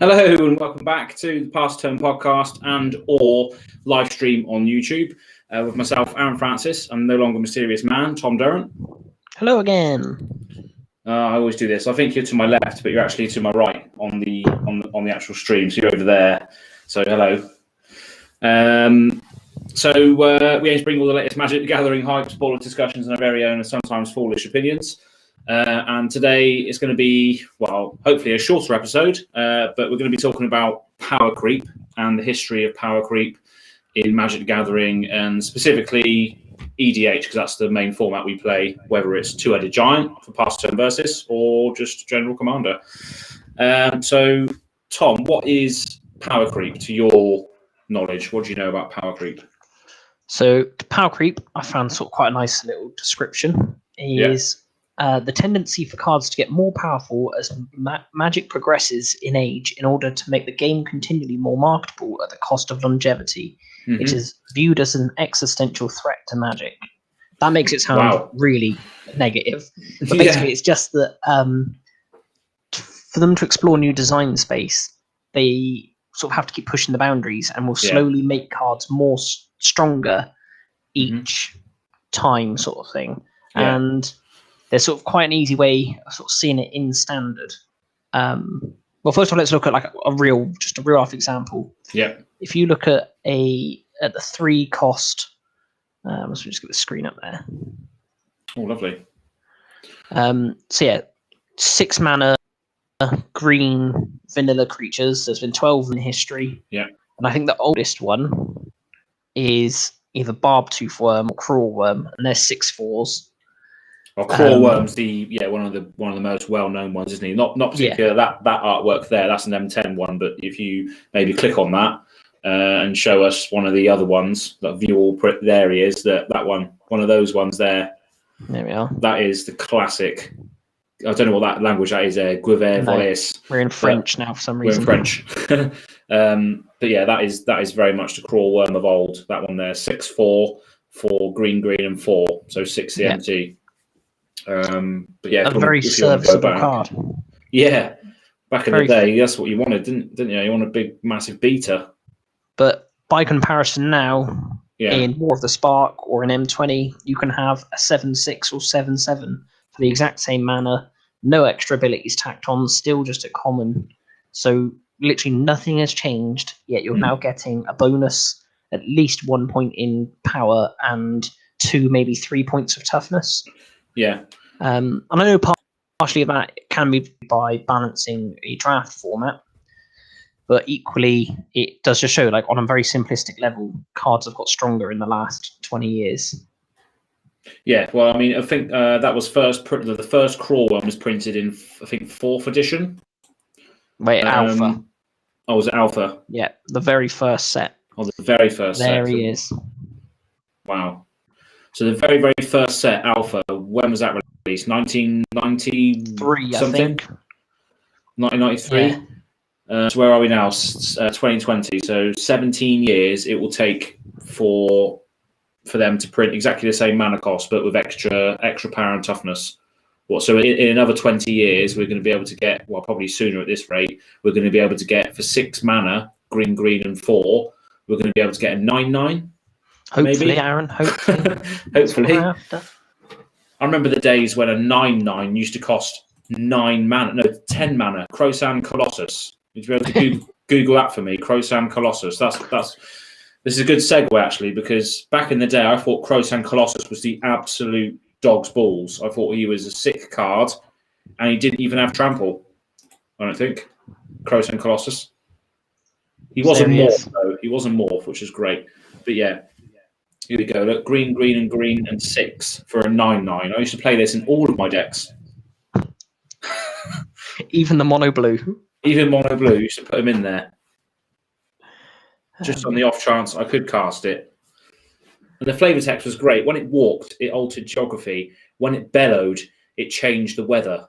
Hello and welcome back to the Past Turn podcast and or live stream on YouTube with myself, Aaron Francis. I'm no longer mysterious man, Tom Durrant. Hello again. I always do this. I think you're to my left, but you're actually to my right on the actual stream. So you're over there. So hello. We aim to bring all the latest Magic the Gathering hype, spoiler discussions, and our very own and sometimes foolish opinions. And today it's going to be, well, hopefully a shorter episode, but we're going to be talking about power creep and the history of power creep in Magic the Gathering, and specifically EDH, because that's the main format we play, whether it's two-headed giant for past turn versus or just general commander. So, Tom, what is power creep to your knowledge? What do you know about power creep? So, power creep, I found sort of quite a nice little description, is the tendency for cards to get more powerful as Magic progresses in age in order to make the game continually more marketable at the cost of longevity. Mm-hmm. It is viewed as an existential threat to Magic. That makes it sound really negative. But basically, it's just that for them to explore new design space, they sort of have to keep pushing the boundaries and will slowly make cards more stronger each time, sort of thing. Yeah. And there's sort of quite an easy way of sort of seeing it in standard. Well, first of all, let's look at like a real life example. Yeah. If you look at the 3 cost, let's just get the screen up there. Oh, lovely. 6 mana, green vanilla creatures. There's been 12 in history. Yeah. And I think the oldest one is either Barbtooth Worm or Crawl Worm, and there's 6/4s. Well, Crawl Worm's one of the most well-known ones, isn't he? Not particularly that artwork there. That's an M10 one, but if you maybe click on that and show us one of the other ones, that view all there he is. That one of those ones there. There we are. That is the classic. I don't know what that language that is. Guiver Voles. We're in French now for some reason. We're in French. But yeah, that is very much the Crawl Worm of old. That one there, 6/4 for green, and 4, so 6 CMT. But yeah, a very serviceable card. Yeah, back in the day, that's what you wanted, didn't you? You want a big, massive beater. But by comparison now, in War of the Spark or in M20, you can have a 7/6 or 7/7 for the exact same mana, no extra abilities tacked on, still just a common. So literally nothing has changed, yet you're now getting a bonus, at least 1 point in power and 2, maybe 3 points of toughness. Yeah. And I know partially of that can be by balancing a draft format, but equally it does just show, like, on a very simplistic level, cards have got stronger in the last 20 years. Yeah, well, I mean, I think that was the first Crawl one was printed in, I think, 4th edition. Wait, Alpha. Oh, was it Alpha? Yeah, the very first set. Oh, the very first set. There he is. Wow. So the very, very first set, Alpha, when was that released? 1993, something? I think. 1993? Yeah. So where are we now? 2020. So 17 years it will take for them to print exactly the same mana cost, but with extra power and toughness. So in another 20 years, we're going to be able to get, well, probably sooner at this rate, we're going to be able to get, for 6 mana, green, and 4, we're going to be able to get a 9/9. Hopefully, maybe. Aaron. Hopefully. Hopefully. I remember the days when a 9/9 used to cost 10 mana. Krosan Colossus. You'd be able to Google that for me. Krosan Colossus. This is a good segue, actually, because back in the day, I thought Krosan Colossus was the absolute dog's balls. I thought he was a sick card, and he didn't even have trample. I don't think. Krosan Colossus. He wasn't morph, though. He wasn't morph, which is great. But yeah. Here we go. Look, green, and 6 for a 9/9. I used to play this in all of my decks. Even the mono blue. Even mono blue, used to put him in there. Just on the off chance I could cast it. And the flavor text was great. When it walked, it altered geography. When it bellowed, it changed the weather.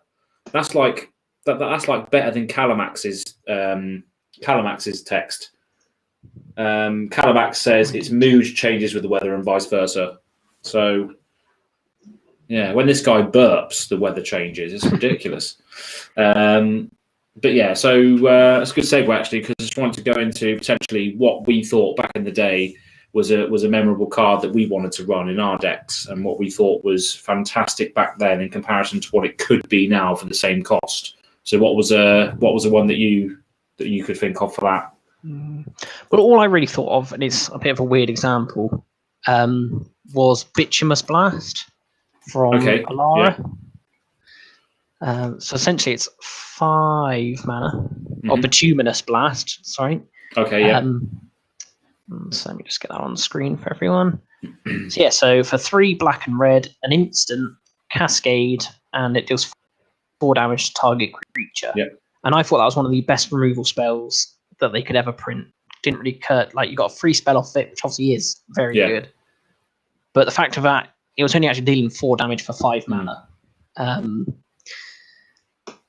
That's like better than Calamax's text. Calamax says its mood changes with the weather and vice versa. So yeah, when this guy burps, the weather changes. It's ridiculous. but yeah, so it's a good segue actually, because I just wanted to go into potentially what we thought back in the day was a memorable card that we wanted to run in our decks, and what we thought was fantastic back then in comparison to what it could be now for the same cost. So what was the one that you could think of for that? Well, all I really thought of, and it's a bit of a weird example, was Bituminous Blast from Alara. Yeah. So essentially, it's 5 mana, or Bituminous Blast. Sorry. Okay. Yeah. So let me just get that on the screen for everyone. So yeah, so for 3 black and red, an instant cascade, and it deals 4 damage to target creature. Yep. And I thought that was one of the best removal spells that they could ever print. Didn't really cut, like, you got a free spell off it, which obviously is very good. But the fact of that, it was only actually dealing 4 damage for 5 mana.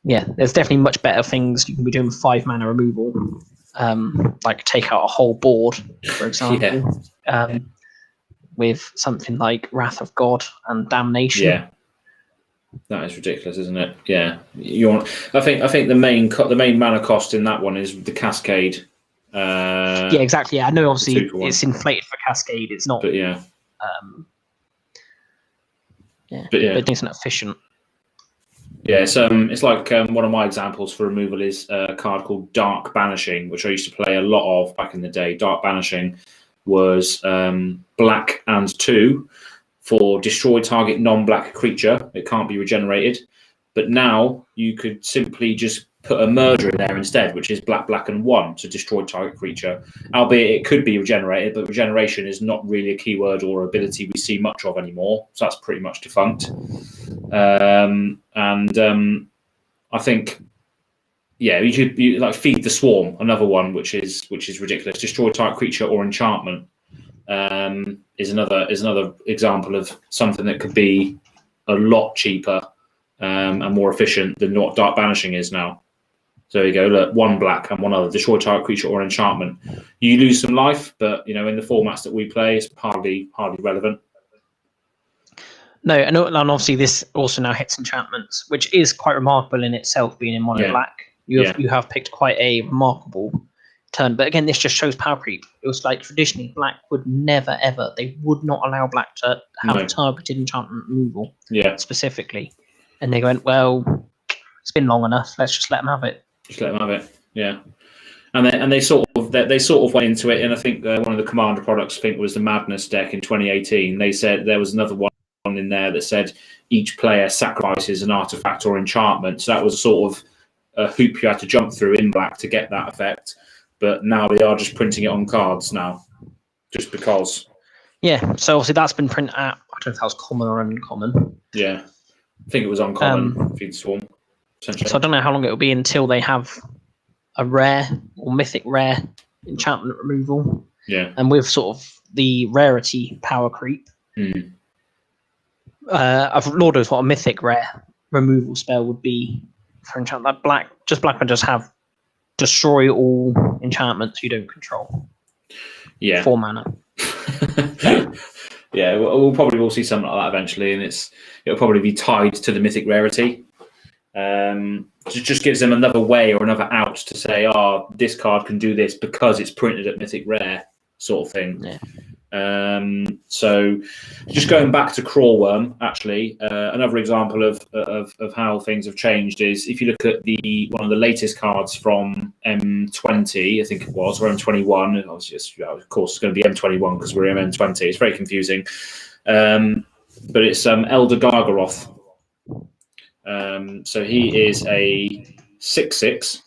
Yeah, there's definitely much better things you can be doing with 5 mana removal. Like take out a whole board, for example. With something like Wrath of God and Damnation. Yeah. That is ridiculous, isn't it? Yeah, I think the main mana cost in that one is the Cascade. Yeah, exactly. Yeah, I know. Obviously, it's inflated for Cascade. It's not. But yeah. But it's not efficient. Yeah, it's like one of my examples for removal is a card called Dark Banishing, which I used to play a lot of back in the day. Dark Banishing was black and 2. For destroy target non-black creature, it can't be regenerated. But now you could simply just put a murder in there instead, which is black and 1 to destroy target creature. Albeit it could be regenerated, but regeneration is not really a keyword or ability we see much of anymore. So that's pretty much defunct. I think, yeah, you like Feed the Swarm, another one which is ridiculous. Destroy target creature or enchantment. Is another example of something that could be a lot cheaper and more efficient than what Dark Banishing is now. So there you go. Look, 1 black and 1 other. Destroy target creature or enchantment. You lose some life, but in the formats that we play, it's hardly relevant. No, and obviously this also now hits enchantments, which is quite remarkable in itself, being in mono black. You have picked quite a remarkable turn, but again, this just shows power creep. It was like traditionally black would never ever, they would not allow black to have targeted enchantment removal specifically, and they went, well, it's been long enough, let's just let them have it. Yeah. And they sort of went into it, and I think one of the Commander products, I think, was the Madness deck in 2018. They said there was another one in there that said each player sacrifices an artifact or enchantment, so that was sort of a hoop you had to jump through in black to get that effect. But now they are just printing it on cards now, just because. Yeah, so obviously that's been printed at, I don't know if that was common or uncommon. Yeah, I think it was uncommon, Feed the Swarm. So I don't know how long it will be until they have a rare or mythic rare enchantment removal. Yeah. And with sort of the rarity power creep. I've Lord knows what a mythic rare removal spell would be for enchantment. Like black would just have destroy all enchantments you don't control. Yeah. 4 mana. Yeah, we'll probably see something like that eventually, and it'll probably be tied to the mythic rarity. Just gives them another way or another out to say, this card can do this because it's printed at mythic rare, sort of thing. Yeah. So just going back to Crawworm, actually, another example of how things have changed is if you look at one of the latest cards from M20, I think it was, or M21. Of course, it's going to be M21 because we're in M20. It's very confusing, but it's Elder Gargaroth. So he is a 6/6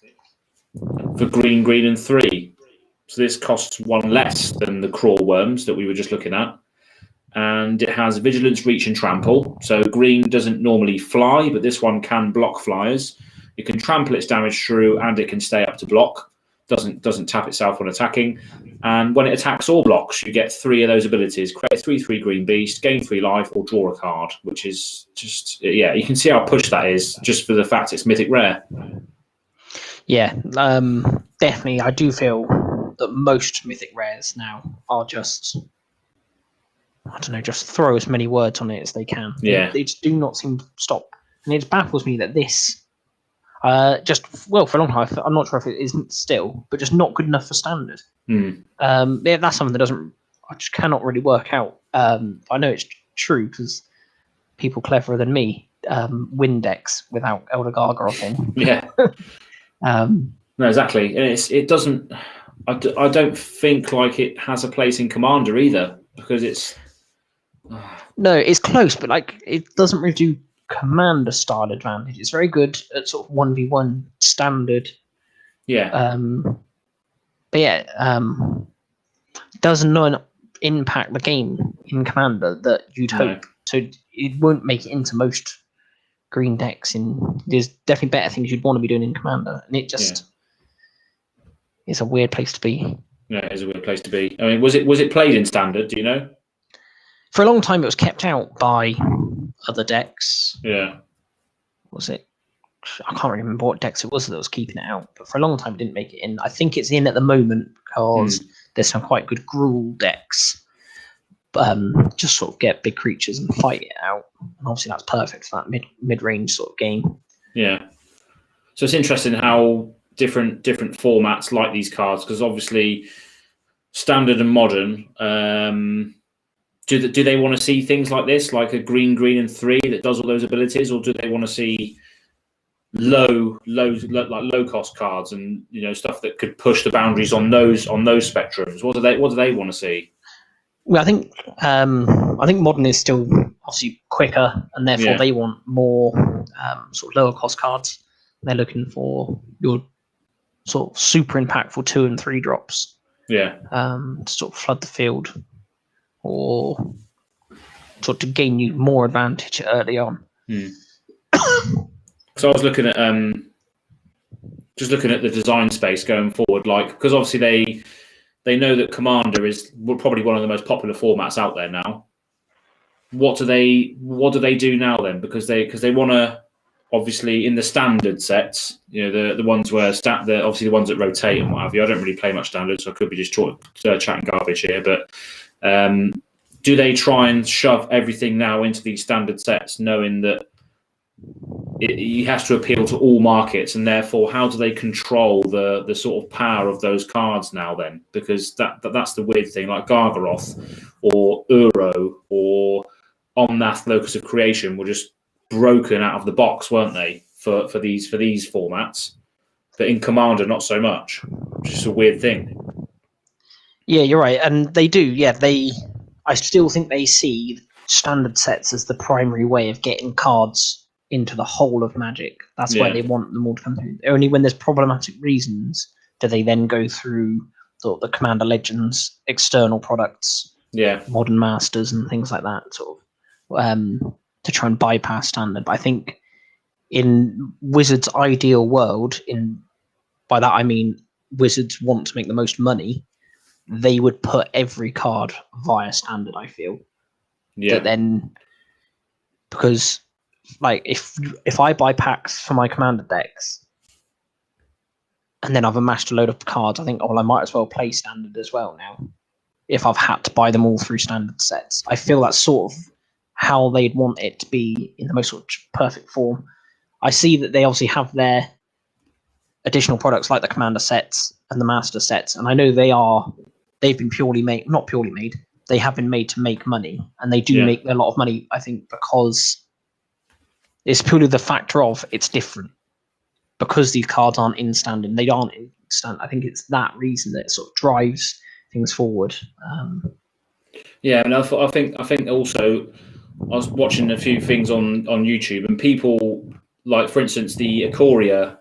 for green, and 3. So this costs 1 less than the Crawworms that we were just looking at. And it has Vigilance, Reach, and Trample. So green doesn't normally fly, but this one can block flyers. It can trample its damage through, and it can stay up to block. Doesn't tap itself when attacking. And when it attacks or blocks, you get 3 of those abilities. Create a 3/3 green beast, gain 3 life, or draw a card, which is just, you can see how push that is just for the fact it's mythic rare. Yeah, definitely. I do feel that most mythic rares now are just, I don't know, just throw as many words on it as they can. Yeah. They just do not seem to stop. And it baffles me that this, Just for a long time. I'm not sure if it isn't still, but just not good enough for standard. Yeah, that's something that I just cannot really work out. I know it's true because people cleverer than me win decks without Elder Gargaroth in. Yeah. No, exactly, and it doesn't. I don't think like it has a place in Commander either, because it's. No, it's close, but like it doesn't really do Commander style advantage. It's very good at sort of 1v1 standard. Yeah. But yeah, does not impact the game in Commander that you'd hope. So it won't make it into most green decks. There's definitely better things you'd want to be doing in Commander, and it just it's a weird place to be. Yeah, it is a weird place to be. I mean, was it played in Standard? Do you know? For a long time, it was kept out by other decks. Yeah. Was it? I can't remember what decks it was that was keeping it out, but for a long time, it didn't make it in. I think it's in at the moment because there's some quite good Gruul decks. Just sort of get big creatures and fight it out. And obviously, that's perfect for that mid-range sort of game. Yeah. So it's interesting how different formats like these cards, because obviously Standard and Modern. Do they want to see things like this, like a green and 3 that does all those abilities, or do they want to see low cost cards and stuff that could push the boundaries on those spectrums? What do they want to see? Well, I think Modern is still obviously quicker, and therefore they want more sort of lower cost cards. They're looking for your sort of super impactful 2 and 3 drops. Yeah. To sort of flood the field, or sort of to gain you more advantage early on. So I was looking at just looking at the design space going forward, like, because obviously they know that Commander is probably one of the most popular formats out there now. What do they do now then? Because they want to, obviously in the standard sets, the ones where obviously the ones that rotate and what have you. I don't really play much standard, so I could be just chatting garbage here. But do they try and shove everything now into these standard sets, knowing that it has to appeal to all markets, and therefore how do they control the sort of power of those cards now then? Because that's the weird thing, like Gargaroth or Uro or Omnath Locus of Creation were just broken out of the box, weren't they, for these formats? But in Commander, not so much. It's just a weird thing. Yeah, you're right, and they do. Yeah, I still think they see standard sets as the primary way of getting cards into the whole of Magic. That's why they want them all to come through. Only when there's problematic reasons do they then go through the Commander Legends external products, Modern Masters and things like that, sort of, to try and bypass standard. But I think in Wizards' ideal world, by that I mean Wizards want to make the most money, they would put every card via standard, I feel. That then, because like if I buy packs for my Commander decks and then I've amassed a load of cards, I think, I might as well play standard as well now, if I've had to buy them all through standard sets. I feel that's sort of how they'd want it to be in the most sort of perfect form. I see that they obviously have their additional products like the Commander sets and the Master sets, and I know they've been not purely made, they have been made to make money, and they do make a lot of money, I think, because it's purely the factor of it's different. Because these cards aren't in standard, they aren't in standard. I think it's that reason that it sort of drives things forward. And I think also, I was watching a few things on YouTube, and people, like, for instance, the Ikoria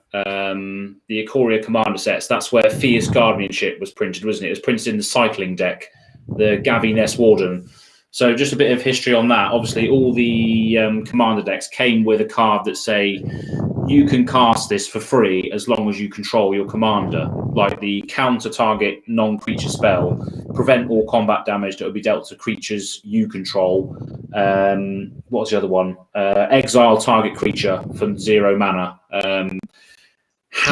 Commander sets, that's where Fierce Guardianship was printed, wasn't it? It was printed in the cycling deck, the Gavi Ness Warden. So just a bit of history on that. Obviously, all the Commander decks came with a card that say, you can cast this for free as long as you control your commander, like the counter target non-creature spell, prevent all combat damage that will be dealt to creatures you control. What was the other one? Exile target creature for 0 mana. Did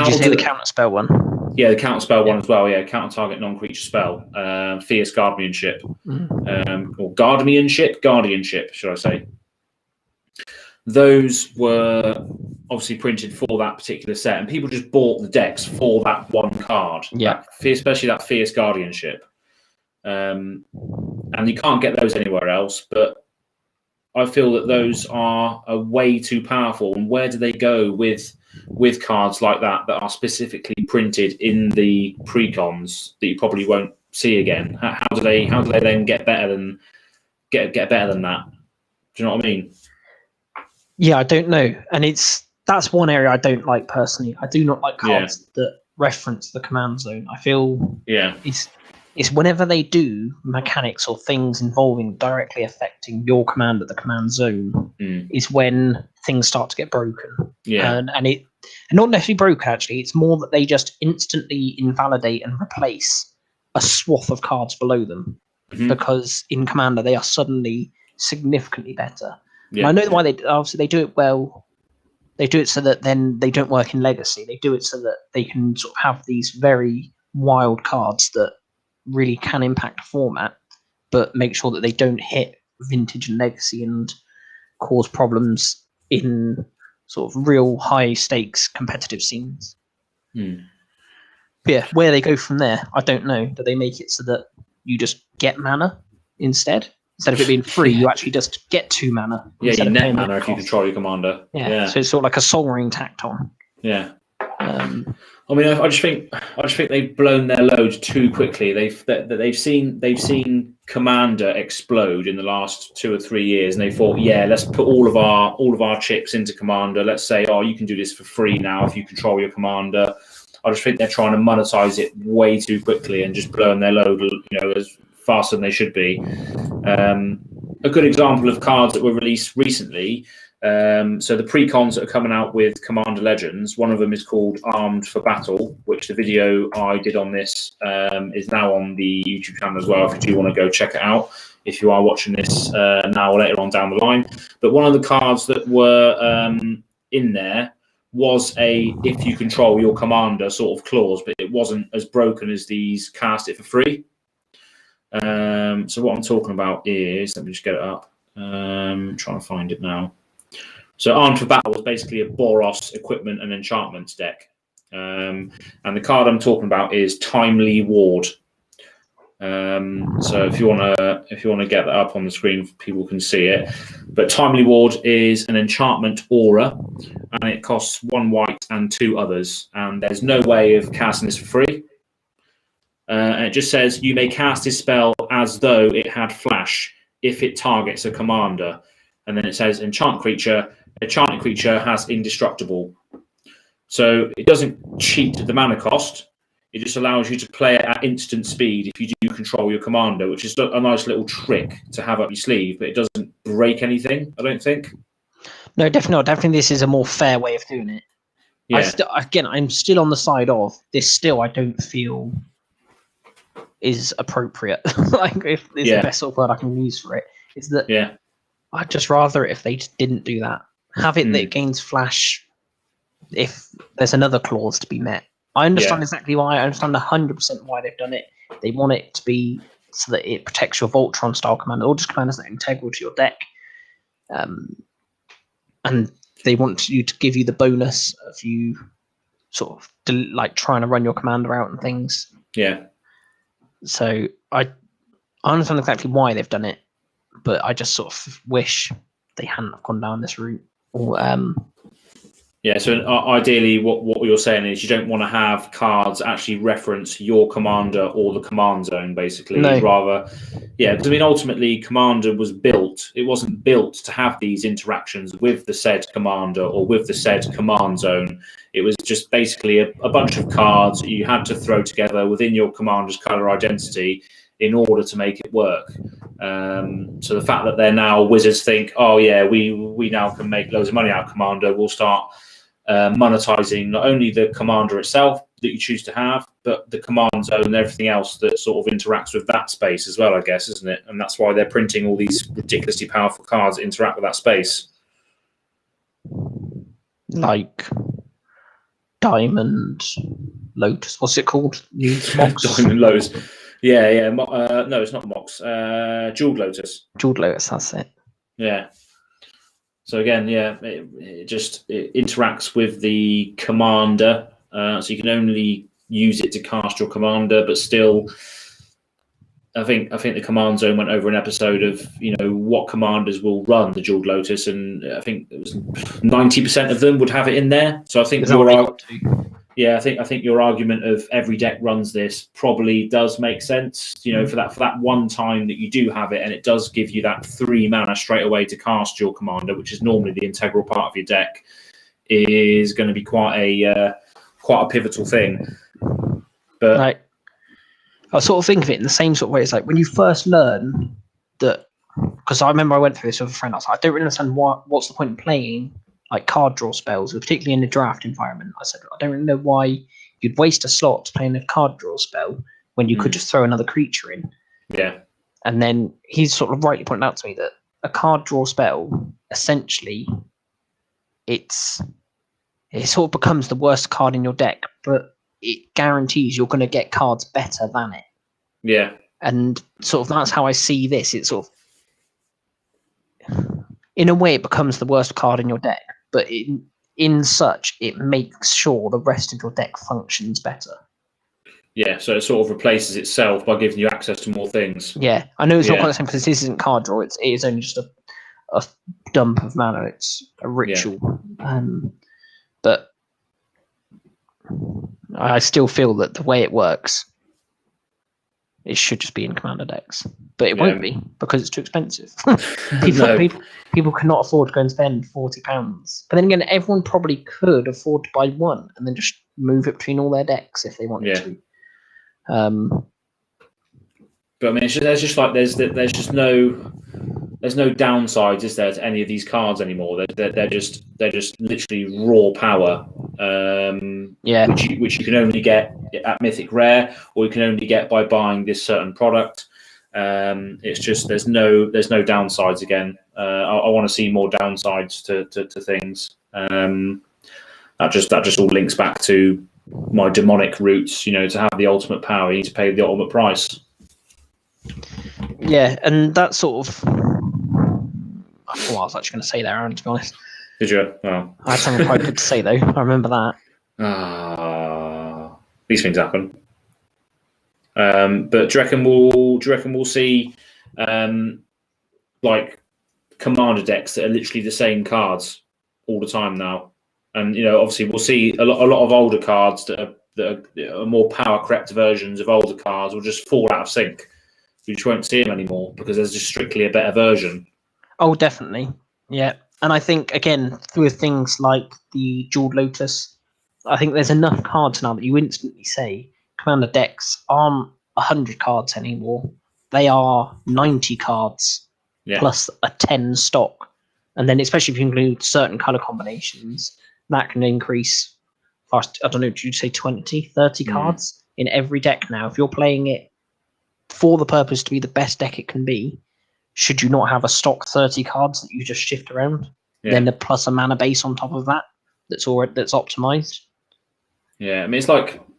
you say the counter spell one? Yeah, the counter spell one as well. Yeah, counter target non-creature spell. Fierce Guardianship. Or Guardianship, should I say. those were obviously printed for that particular set, and people just bought the decks for that one card. Yeah. Especially that Fierce Guardianship. And you can't get those anywhere else, but I feel that those are way too powerful. And where do they go with cards like that are specifically printed in the precons that you probably won't see again? How do they then get better than better than that? Do you know what I mean? Yeah, I don't know, and that's one area I don't like personally. I do not like cards that reference the command zone. I feel it's whenever they do mechanics or things involving directly affecting your command at the command zone is when things start to get broken. Yeah, and not necessarily broken actually. It's more that they just instantly invalidate and replace a swath of cards below them because in Commander they are suddenly significantly better. Yeah. And I know why they do it well. They do it so that then they don't work in Legacy. They do it so that they can sort of have these very wild cards that really can impact the format, but make sure that they don't hit Vintage and Legacy and cause problems in sort of real high stakes competitive scenes. Yeah, where they go from there, I don't know. Do they make it so that you just get mana instead? Instead of it being free, you actually just get 2 mana. Yeah, you net mana if you control your commander. Yeah, so it's sort of like a Soul Ring tacked on. Yeah. I mean, I just think they've blown their load too quickly. They've seen Commander explode in the last 2 or 3 years, and they thought, let's put all of our chips into Commander. Let's say, you can do this for free now if you control your Commander. I just think they're trying to monetize it way too quickly and just blowing their load, as faster than they should be. A good example of cards that were released recently. So the precons that are coming out with Commander Legends, one of them is called Armed for Battle, which the video I did on this is now on the YouTube channel as well, if you do want to go check it out, if you are watching this now or later on down the line. But one of the cards that were in there was a if you control your commander sort of clause, but it wasn't as broken as these cast it for free. So what I'm talking about is, let me just get it up. I'm trying to find it now. So Armed for Battle was basically a Boros equipment and enchantments deck. And the card I'm talking about is Timely Ward. So if you wanna get that up on the screen, people can see it. But Timely Ward is an enchantment aura, and it costs 1 white and 2 others. And there's no way of casting this for free. And it just says you may cast this spell as though it had flash if it targets a commander. And then it says enchanted creature has indestructible. So it doesn't cheat the mana cost. It just allows you to play it at instant speed if you do control your commander, which is a nice little trick to have up your sleeve, but it doesn't break anything, I don't think. No, definitely not. Definitely this is a more fair way of doing it. Yeah. I'm still on the side of this still I don't feel is appropriate. Like if there's the best sort of word I can use for it, is that I'd just rather if they just didn't do that. Have it that it gains flash if there's another clause to be met. I understand exactly why. I understand 100% why they've done it. They want it to be so that it protects your Voltron style commander, or just commanders that are integral to your deck. And they want you to give you the bonus of you sort of like trying to run your commander out and things. Yeah. So I understand exactly why they've done it, but I just sort of wish they hadn't have gone down this route. Or so ideally what you're saying is you don't want to have cards actually reference your commander or the command zone, basically. No. Rather, because I mean, ultimately, Commander was built. It wasn't built to have these interactions with the said commander or with the said command zone. It was just basically a bunch of cards that you had to throw together within your commander's color identity in order to make it work. So the fact that they're now Wizards think, we now can make loads of money out of Commander, we'll start monetizing not only the commander itself that you choose to have, but the command zone and everything else that sort of interacts with that space as well, I guess, isn't it? And that's why they're printing all these ridiculously powerful cards that interact with that space. Like Diamond Lotus. What's it called? Mox? Diamond Lotus. No, it's not Mox. Jeweled Lotus. Jeweled Lotus, that's it. Yeah. So again, yeah, it interacts with the commander, so you can only use it to cast your commander, but still, I think the Command Zone went over an episode of what commanders will run the Jeweled Lotus, and I think it was 90% of them would have it in there. So I think I think your argument of every deck runs this probably does make sense. For that one time that you do have it, and it does give you that 3 mana straight away to cast your commander, which is normally the integral part of your deck, is going to be quite a pivotal thing. But I sort of think of it in the same sort of way. It's like when you first learn that, because I remember I went through this with a friend. I was like, I don't really understand what's the point in playing like card draw spells, particularly in the draft environment. I said, I don't really know why you'd waste a slot playing a card draw spell when you could just throw another creature in. Yeah. And then he's sort of rightly pointed out to me that a card draw spell, essentially, it sort of becomes the worst card in your deck, but it guarantees you're going to get cards better than it. Yeah. And sort of that's how I see this. It's sort of, in a way, it becomes the worst card in your deck, but in such, it makes sure the rest of your deck functions better. Yeah, so it sort of replaces itself by giving you access to more things. Yeah, I know it's not quite the same because this isn't card draw. It is only just a dump of mana. It's a ritual. Yeah. But I still feel that the way it works, it should just be in commander decks, but it won't be because it's too expensive. People cannot afford to go and spend £40. But then again, everyone probably could afford to buy one and then just move it between all their decks if they wanted to. But I mean, there's just no downsides, is there, to any of these cards anymore? They're just literally raw power. Which you can only get at Mythic Rare, or you can only get by buying this certain product. It's just there's no downsides again. I want to see more downsides to things. That just all links back to my demonic roots. To have the ultimate power, you need to pay the ultimate price. Yeah, and that sort of. I thought I was actually going to say that, Aaron, to be honest. Did you? Well, I had something quite good to say, though. I remember that. These things happen. But do you reckon we'll see like commander decks that are literally the same cards all the time now? And obviously we'll see a lot of older cards that are more power crept versions of older cards will just fall out of sync. We just won't see them anymore because there's just strictly a better version. Oh, definitely. Yeah. And I think, again, through things like the Jeweled Lotus, I think there's enough cards now that you instantly say commander decks aren't 100 cards anymore. They are 90 cards plus a 10 stock. And then especially if you include certain colour combinations, that can increase fast. I don't know, did you say 20, 30 cards in every deck now? If you're playing it for the purpose to be the best deck it can be, should you not have a stock 30 cards that you just shift around? Yeah. Then plus a mana base on top of that that's optimized. Yeah, I mean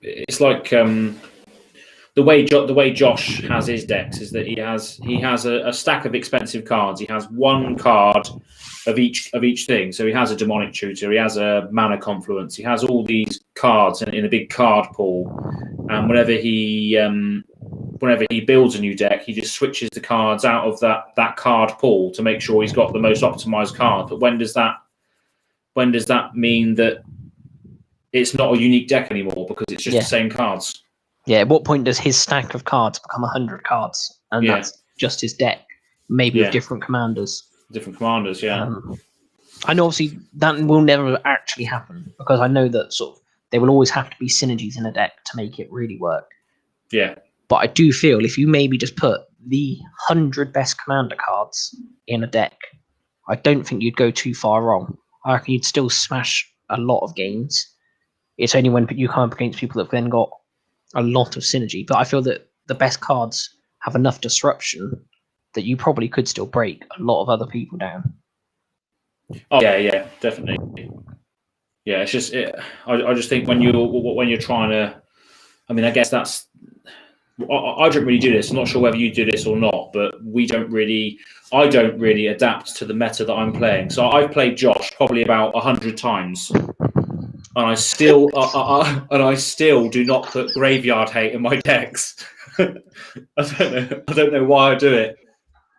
it's like the way Josh has his decks is that he has a stack of expensive cards. He has one card of each thing. So he has a demonic tutor, he has a mana confluence, he has all these cards in a big card pool. And whenever he builds a new deck, he just switches the cards out of that card pool to make sure he's got the most optimized card. But when does that mean that it's not a unique deck anymore because it's just the same cards? Yeah, at what point does his stack of cards become 100 cards? And that's just his deck, maybe with different commanders. Different commanders, yeah. I know obviously that will never actually happen because I know that sort of there will always have to be synergies in a deck to make it really work. Yeah. But I do feel if you maybe just put the 100 best commander cards in a deck, I don't think you'd go too far wrong. I reckon you'd still smash a lot of games. It's only when you come up against people that have then got a lot of synergy. But I feel that the best cards have enough disruption that you probably could still break a lot of other people down. Oh yeah, definitely. Yeah, it's just I just think when you're trying to, I mean, I guess that's. I don't really do this. I'm not sure whether you do this or not, but we don't really. I don't really adapt to the meta that I'm playing. So I've played Josh probably about 100 times, and I still do not put graveyard hate in my decks. I don't know why I do it.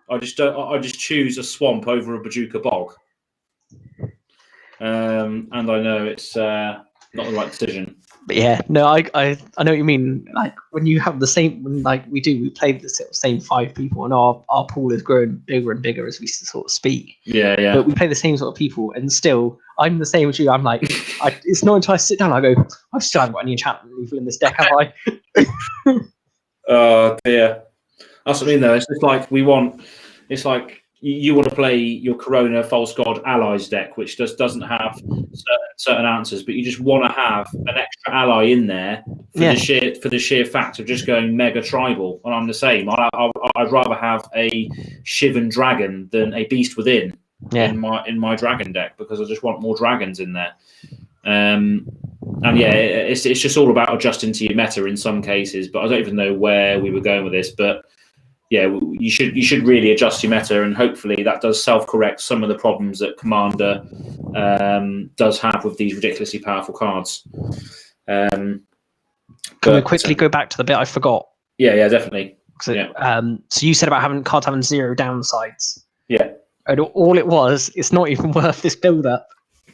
I just choose a swamp over a Bajuka bog, and I know it's not the right decision. But yeah, no, I know what you mean. Like when you have the same, we play the same 5 people, and our pool is growing bigger and bigger as we sort of speak. Yeah, yeah. But we play the same sort of people, and still, I'm the same as you. I'm like, it's not until I sit down, I go, I still haven't got any enchantment removal in this deck, have I? Oh dear. That's what I mean, though. It's just like it's like you want to play your Corona False God Allies deck, which just doesn't have certain answers, but you just want to have an extra ally in there for the sheer fact of just going mega tribal. And I'm the same. I'd rather have a Shivan Dragon than a Beast Within in my dragon deck, because I just want more dragons in there. And yeah, it's just all about adjusting to your meta in some cases. But I don't even know where we were going with this, but. Yeah, you should really adjust your meta, and hopefully that does self-correct some of the problems that Commander does have with these ridiculously powerful cards. Can we quickly go back to the bit I forgot? Yeah, definitely. So you said about cards having 0 downsides. Yeah. And all it was, it's not even worth this build-up.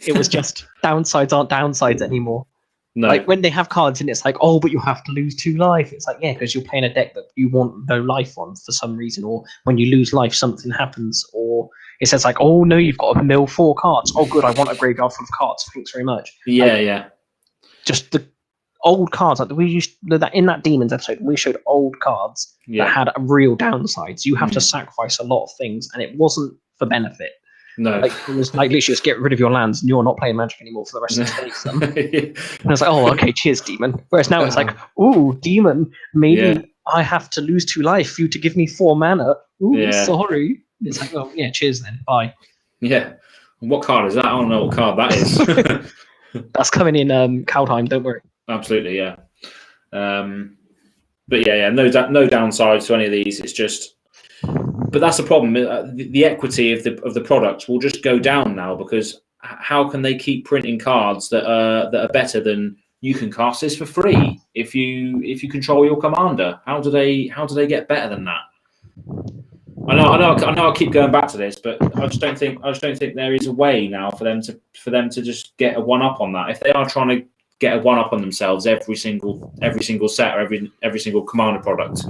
It was just downsides aren't downsides anymore. No. Like when they have cards and it's like, oh, but you have to lose 2 life. It's like, yeah, because you're playing a deck that you want no life on for some reason, or when you lose life, something happens, or it says like, oh no, you've got to mill 4 cards. Oh, good, I want a graveyard full of cards. Thanks very much. Yeah. Just the old cards, like we used that in that Demons episode, we showed old cards that had real downsides. You have to sacrifice a lot of things, and it wasn't for benefit. No, like it was like literally just get rid of your lands and you're not playing Magic anymore for the rest of the day. And I was like, oh, okay, cheers, Demon. Whereas now it's like, ooh, Demon, maybe I have to lose 2 life for you to give me 4 mana. Ooh, sorry. It's like, oh yeah, cheers then, bye. Yeah. What card is that? I don't know what card that is. That's coming in Kaldheim, don't worry. Absolutely, yeah. But yeah, no downsides to any of these. It's just. But that's the problem. The equity of the product will just go down now, because how can they keep printing cards that are better than you can cast this for free if you control your commander? How do they get better than that? I know. I keep going back to this, but I just don't think there is a way now for them to just get a 1-up on that. If they are trying to get a 1-up on themselves every single set or every single commander product,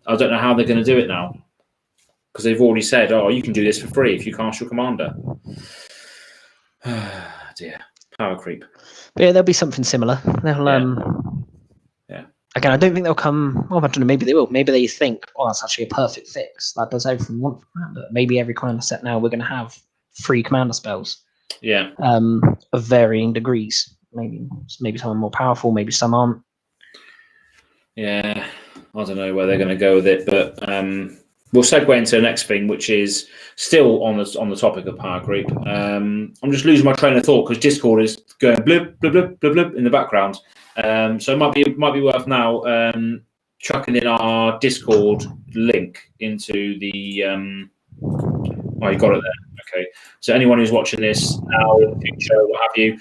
I don't know how they're going to do it now. Because they've already said, oh, you can do this for free if you cast your commander. Dear. Power creep. But yeah, there'll be something similar. They'll, Again, I don't think they'll come... Well, I don't know, maybe they will. Maybe they think, oh, that's actually a perfect fix. That does everything we want for commander. Maybe every commander set now we're going to have 3 commander spells. Yeah. Of varying degrees. Maybe some are more powerful, maybe some aren't. Yeah. I don't know where they're going to go with it, but... we'll segue into the next thing, which is still on the topic of power creep. I'm just losing my train of thought because Discord is going blip blip blip blip blip in the background. So it might be worth now chucking in our Discord link into the. Oh, you got it there. Okay. So anyone who's watching this now in the future, what have you,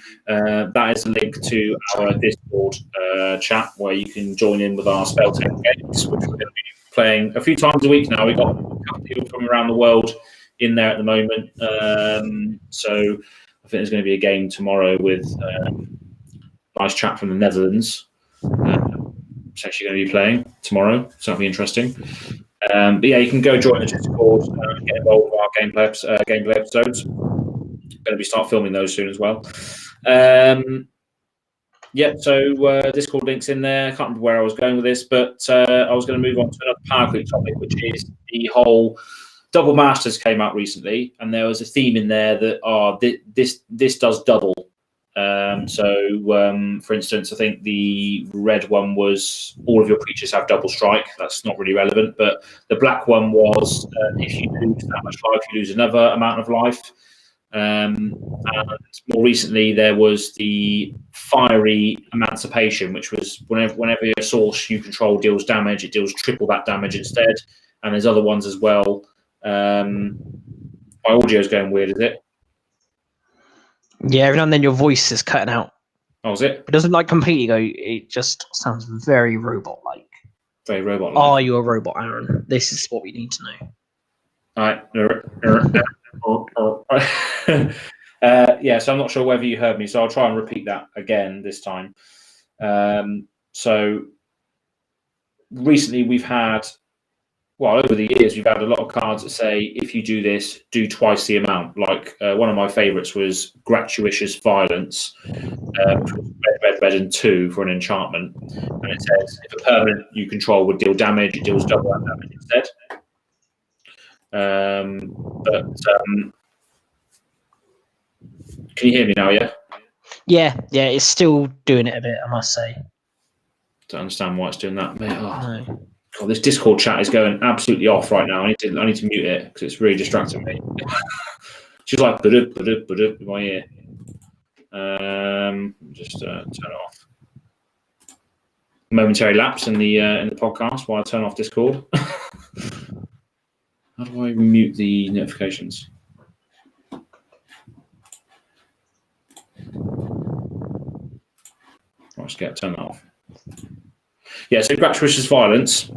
that is a link to our Discord chat where you can join in with our spell tech games, which we're going to be playing a few times a week now. We've got a couple of people from around the world in there at the moment. So I think there's going to be a game tomorrow with a nice chap from the Netherlands. It's actually going to be playing tomorrow, so that'll be interesting. But yeah, you can go join the Discord and get involved with our gameplay episodes. Going to start filming those soon as well. Yeah, so Discord link's in there. I can't remember where I was going with this, but I was going to move on to another power creep topic, which is the whole double masters came out recently, and there was a theme in there that this does double. For instance, I think the red one was all of your creatures have double strike. That's not really relevant, but the black one was if you lose that much life, you lose another amount of life. And more recently, there was the fiery emancipation, which was whenever your source you control deals damage, it deals triple that damage instead. And there's other ones as well, My audio's going weird, is it? Yeah, every now and then your voice is cutting out. Oh, is it? It doesn't like completely go. It just sounds very robot-like. Very robot-like. Are you a robot, Aaron? This is what we need to know. All right. So I'm not sure whether you heard me, so I'll try and repeat that again this time. So recently we've had, over the years, we've had a lot of cards that say, if you do this, do twice the amount. Like one of my favourites was Gratuitous Violence, red, and 2 for an enchantment. And it says, if a permanent you control would deal damage, it deals double that damage instead. Can you hear me now, yeah? Yeah, it's still doing it a bit, I must say. Don't understand why it's doing that. No. God, this Discord chat is going absolutely off right now. I need to mute it because it's really distracting me. She's like in my ear. Just turn it off. Momentary lapse in the podcast while I turn off Discord. How do I mute the notifications? Let's turn that off. Yeah, so Gratuitous Violence,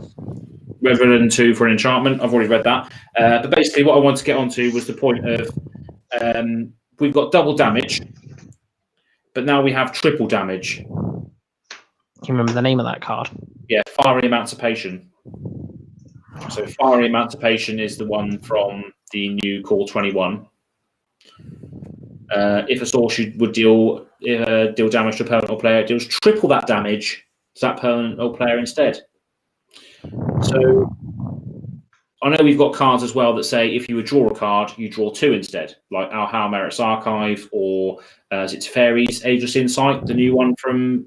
red, and 2 for an enchantment. I've already read that. But basically, what I wanted to get onto was the point of we've got double damage, but now we have triple damage. Do you remember the name of that card? Yeah, Fiery Emancipation. So Fiery Emancipation is the one from the new Core 21. If a sorcery would deal damage to a permanent or player, it deals triple that damage to that permanent or player instead. So I know we've got cards as well that say if you would draw a card, you draw 2 instead, like our How Merit's Archive, or is it Fairy's Ageless Insight, the new one from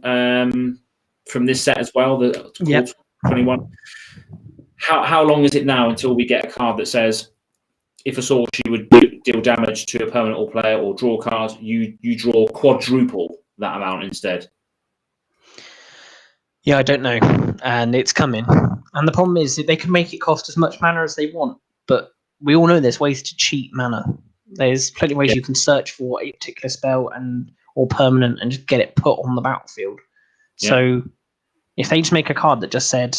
this set as well, the Core 21. How long is it now until we get a card that says if a sorcery would deal damage to a permanent or player or draw cards, you draw quadruple that amount instead? Yeah, I don't know. And it's coming. And the problem is that they can make it cost as much mana as they want, but we all know there's ways to cheat mana. There's plenty of ways you can search for a particular spell or permanent and just get it put on the battlefield. Yeah. So if they just make a card that just said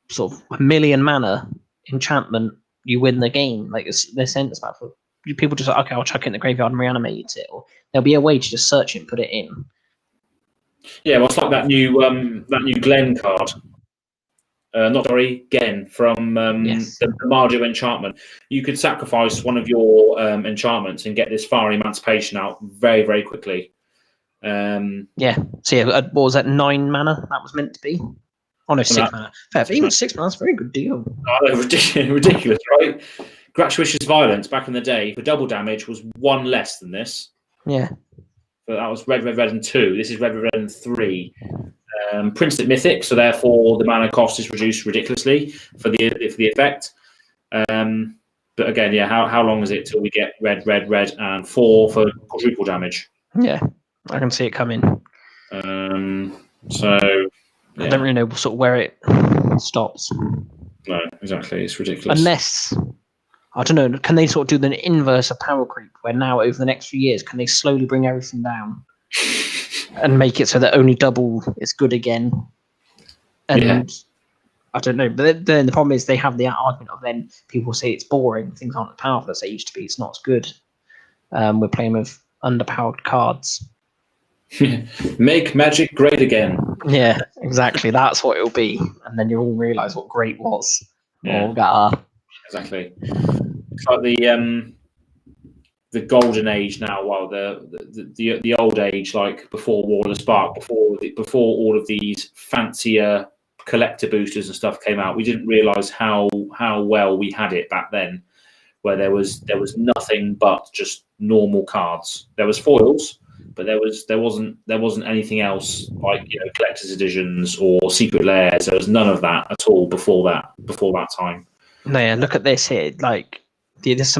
sort of 1 million mana enchantment, you win the game, like they're sentence battle. People just like, okay, I'll chuck it in the graveyard and reanimate it. Or there'll be a way to just search it and put it in. Yeah, well, it's like that new Glen card. Gen from the Mardu enchantment. You could sacrifice one of your enchantments and get this Fiery Emancipation out very, very quickly. Yeah. So yeah, what was that, 9 mana that was meant to be? Oh no, 6 mana. Fair. Even 6 mana, that's a very good deal. Oh, ridiculous, right? Gratuitous Violence back in the day for double damage was 1 less than this. Yeah. But that was red, and 2. This is red, and 3. Printed Mythic, so therefore the mana cost is reduced ridiculously for the effect. But again, yeah, how long is it till we get red, and 4 for quadruple damage? Yeah, I can see it coming. So I don't really know sort of where it stops. No, exactly. It's ridiculous. Unless, I don't know, can they sort of do the inverse of power creep, where now over the next few years, can they slowly bring everything down and make it so that only double is good again? And I don't know, but then the problem is they have the argument of then people say it's boring, things aren't as powerful as they used to be, it's not as good. We're playing with underpowered cards. Make Magic great again. Yeah, exactly. That's what it'll be, and then you'll all realise what great was. Yeah. Exactly. It's like the golden age now. Well, the old age, like before War of the Spark, before all of these fancier collector boosters and stuff came out, we didn't realise how well we had it back then, where there was nothing but just normal cards. There was foils, but there wasn't anything else like collector's editions or secret layers. There was none of that at all before that time. No, yeah, look at this here. Like this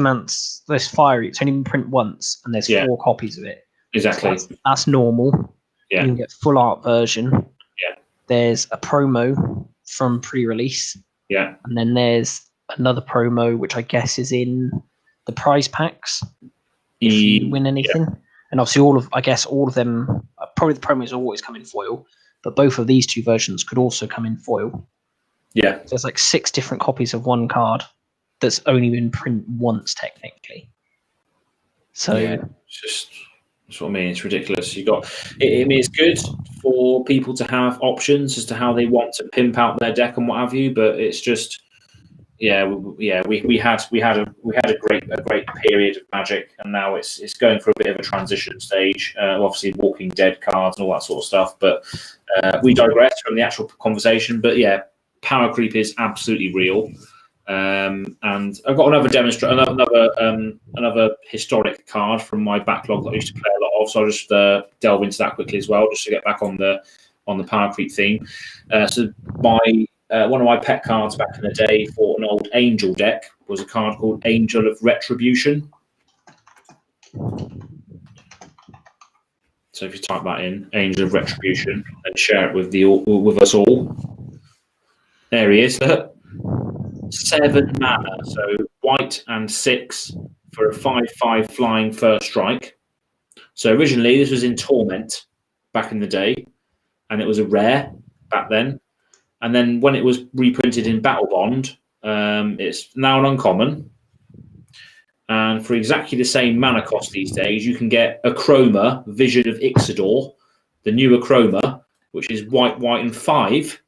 Fiery, it's only been print once, and there's 4 copies of it. Exactly. So that's normal. Yeah. You can get full art version. Yeah. There's a promo from pre-release. Yeah. And then there's another promo, which I guess is in the prize packs if you win anything. Yeah. And obviously, I guess all of them, probably the promos always come in foil, but both of these two versions could also come in foil. Yeah. So there's like 6 different copies of one card that's only been printed once, technically. So yeah, that's what I mean. It's ridiculous. I mean, it's good for people to have options as to how they want to pimp out their deck and what have you, but it's just. We had a great period of Magic, and now it's going for a bit of a transition stage. Obviously, Walking Dead cards and all that sort of stuff. But we digress from the actual conversation. But yeah, power creep is absolutely real. And I've got another historic card from my backlog that I used to play a lot of. So I'll just delve into that quickly as well, just to get back on the power creep theme. So one of my pet cards back in the day for an old Angel deck was a card called Angel of Retribution. So if you type that in, Angel of Retribution, and share it with us all. There he is. Look. 7 mana, so white and 6 for a 5/5 flying first strike. So originally this was in Torment back in the day, and it was a rare back then. And then when it was reprinted in Battle Bond, it's now an uncommon. And for exactly the same mana cost these days, you can get Achroma, Vision of Ixidor, the new Achroma, which is white, and 5.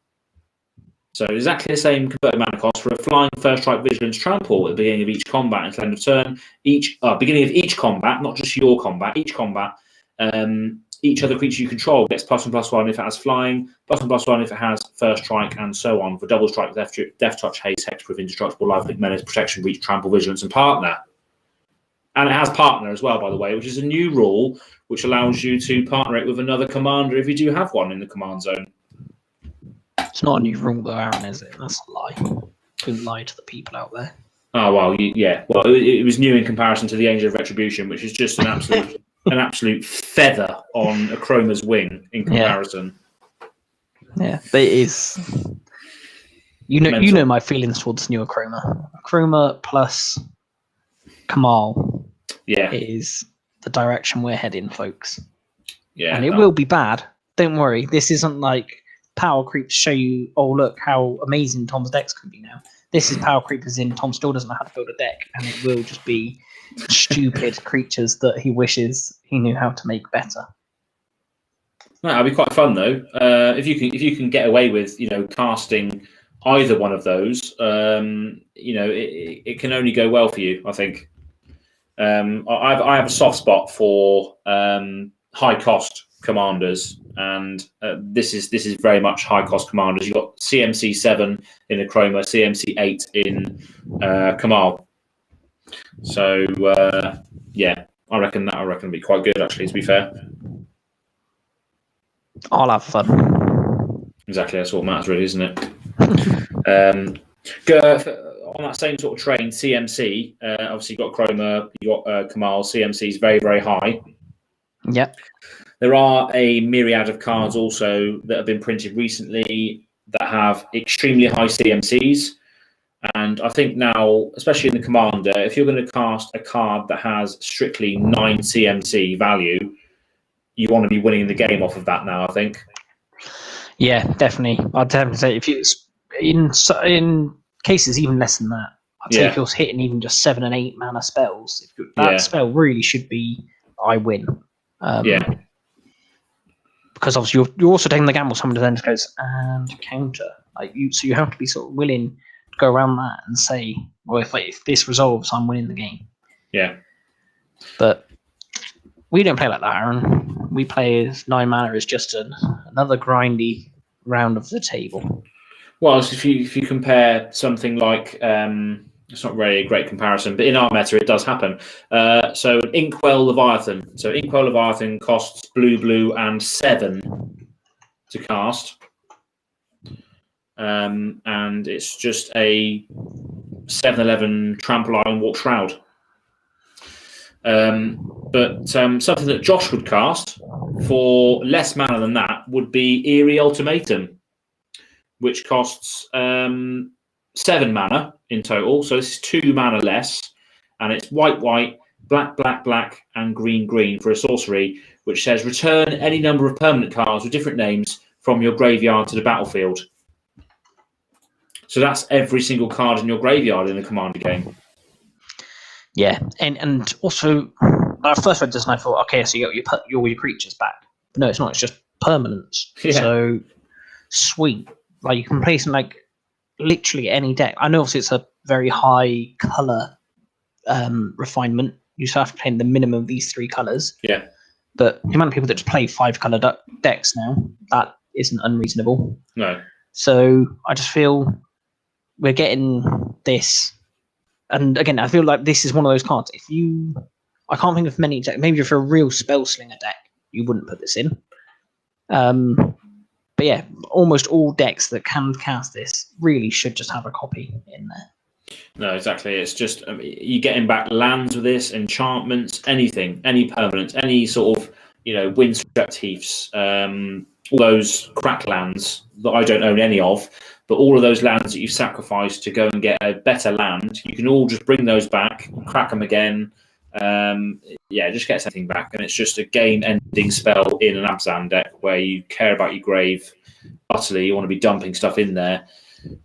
So exactly the same converted mana cost for a flying first strike vigilance trample at the beginning of each combat until end of turn. Beginning of each combat, not just your combat, each combat. Each other creature you control gets +1/+1 if it has flying, +1/+1 if it has first strike, and so on for double strike, death touch, haste, hexproof, indestructible, lifelink, menace, protection, reach, trample, vigilance, and partner. And it has partner as well, by the way, which is a new rule which allows you to partner it with another commander if you do have one in the command zone. It's not a new rule, though, Aaron, is it? That's a lie. Don't lie to the people out there. Oh well, yeah. Well, it was new in comparison to the Angel of Retribution, which is just an absolute. An absolute feather on Achroma's wing in comparison. Yeah, but it is. You know my feelings towards new Achroma. Achroma plus Kamal. Yeah, is the direction we're heading, folks. Yeah, and it will be bad. Don't worry. This isn't like power creep to show you. Oh, look how amazing Tom's decks can be now. This is power creep as in Tom still doesn't know how to build a deck, and it will just be stupid creatures that he wishes he knew how to make better. No, that'd be quite fun though. If you can get away with casting either one of those, it can only go well for you. I think. I have a soft spot for high cost commanders, and this is very much high cost commanders. You've got CMC 7 in Achroma, CMC 8 in Kamal. So I reckon it'll be quite good actually. To be fair, I'll have fun. Exactly, that's what matters, really, isn't it? On that same sort of train, CMC. Obviously, you got Chroma, you got Kamal. CMC is very, very high. Yep. There are a myriad of cards also that have been printed recently that have extremely high CMCs. And I think now, especially in the Commander, if you're going to cast a card that has strictly 9 CMC value, you want to be winning the game off of that now, I think. Yeah, definitely. I'd definitely say if you in cases even less than that, I'd say if you're hitting even just 7 and 8 mana spells, that spell really should be I win. Because obviously you're also taking the gamble. Someone then just goes and counter, so you have to be sort of willing to go around that and say, well, if this resolves, I'm winning the game. Yeah. But we don't play like that, Aaron. We play as 9 mana is just another grindy round of the table. Well, if you compare something like it's not really a great comparison, but in our meta it does happen. So an Inkwell Leviathan. So Inkwell Leviathan costs blue, and 7 to cast. And it's just a 7/11 Trample Iron Walk Shroud. But something that Josh would cast for less mana than that would be Eerie Ultimatum, which costs 7 mana in total. So this is 2 mana less, and it's white, white, black, black, black, and green, green for a sorcery, which says return any number of permanent cards with different names from your graveyard to the battlefield. So that's every single card in your graveyard in the Commander game. Yeah, and also when I first read this, and I thought, okay, so you got your creatures back. But no, it's not. It's just permanents. Yeah. So sweet. Like you can play some like literally any deck. I know obviously it's a very high color refinement. You still have to play in the minimum of these 3 colors. Yeah. But the amount of people that just play 5 color decks now, that isn't unreasonable. No. So I just feel we're getting this. And again, I feel like this is one of those cards. I can't think of many decks. Maybe if you're a real Spellslinger deck, you wouldn't put this in. But yeah, almost all decks that can cast this really should just have a copy in there. No, exactly. It's just you're getting back lands with this, enchantments, anything, any permanents, any sort of windswept heaths, all those crack lands that I don't own any of. But all of those lands that you sacrificed to go and get a better land, you can all just bring those back, crack them again. Just get something back. And it's just a game-ending spell in an Abzan deck where you care about your grave utterly. You want to be dumping stuff in there.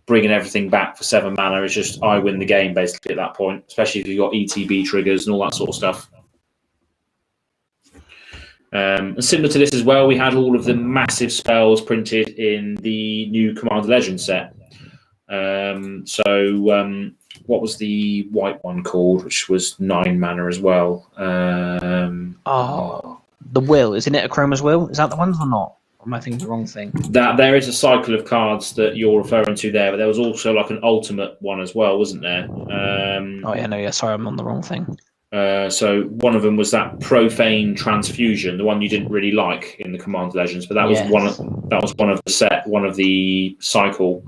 Bringing everything back for 7 mana is just, I win the game, basically, at that point. Especially if you've got ETB triggers and all that sort of stuff. And similar to this as well, we had all of the massive spells printed in the new Commander Legends set. What was the white one called, which was 9 mana as well? The Will. Isn't it a Chroma's Will? Is that the one or not? Or am I thinking the wrong thing? That there is a cycle of cards that you're referring to there, but there was also like an ultimate one as well, wasn't there? Sorry, I'm on the wrong thing. So one of them was that Profane Transfusion, the one you didn't really like in the Commander Legends, but that was one of the cycle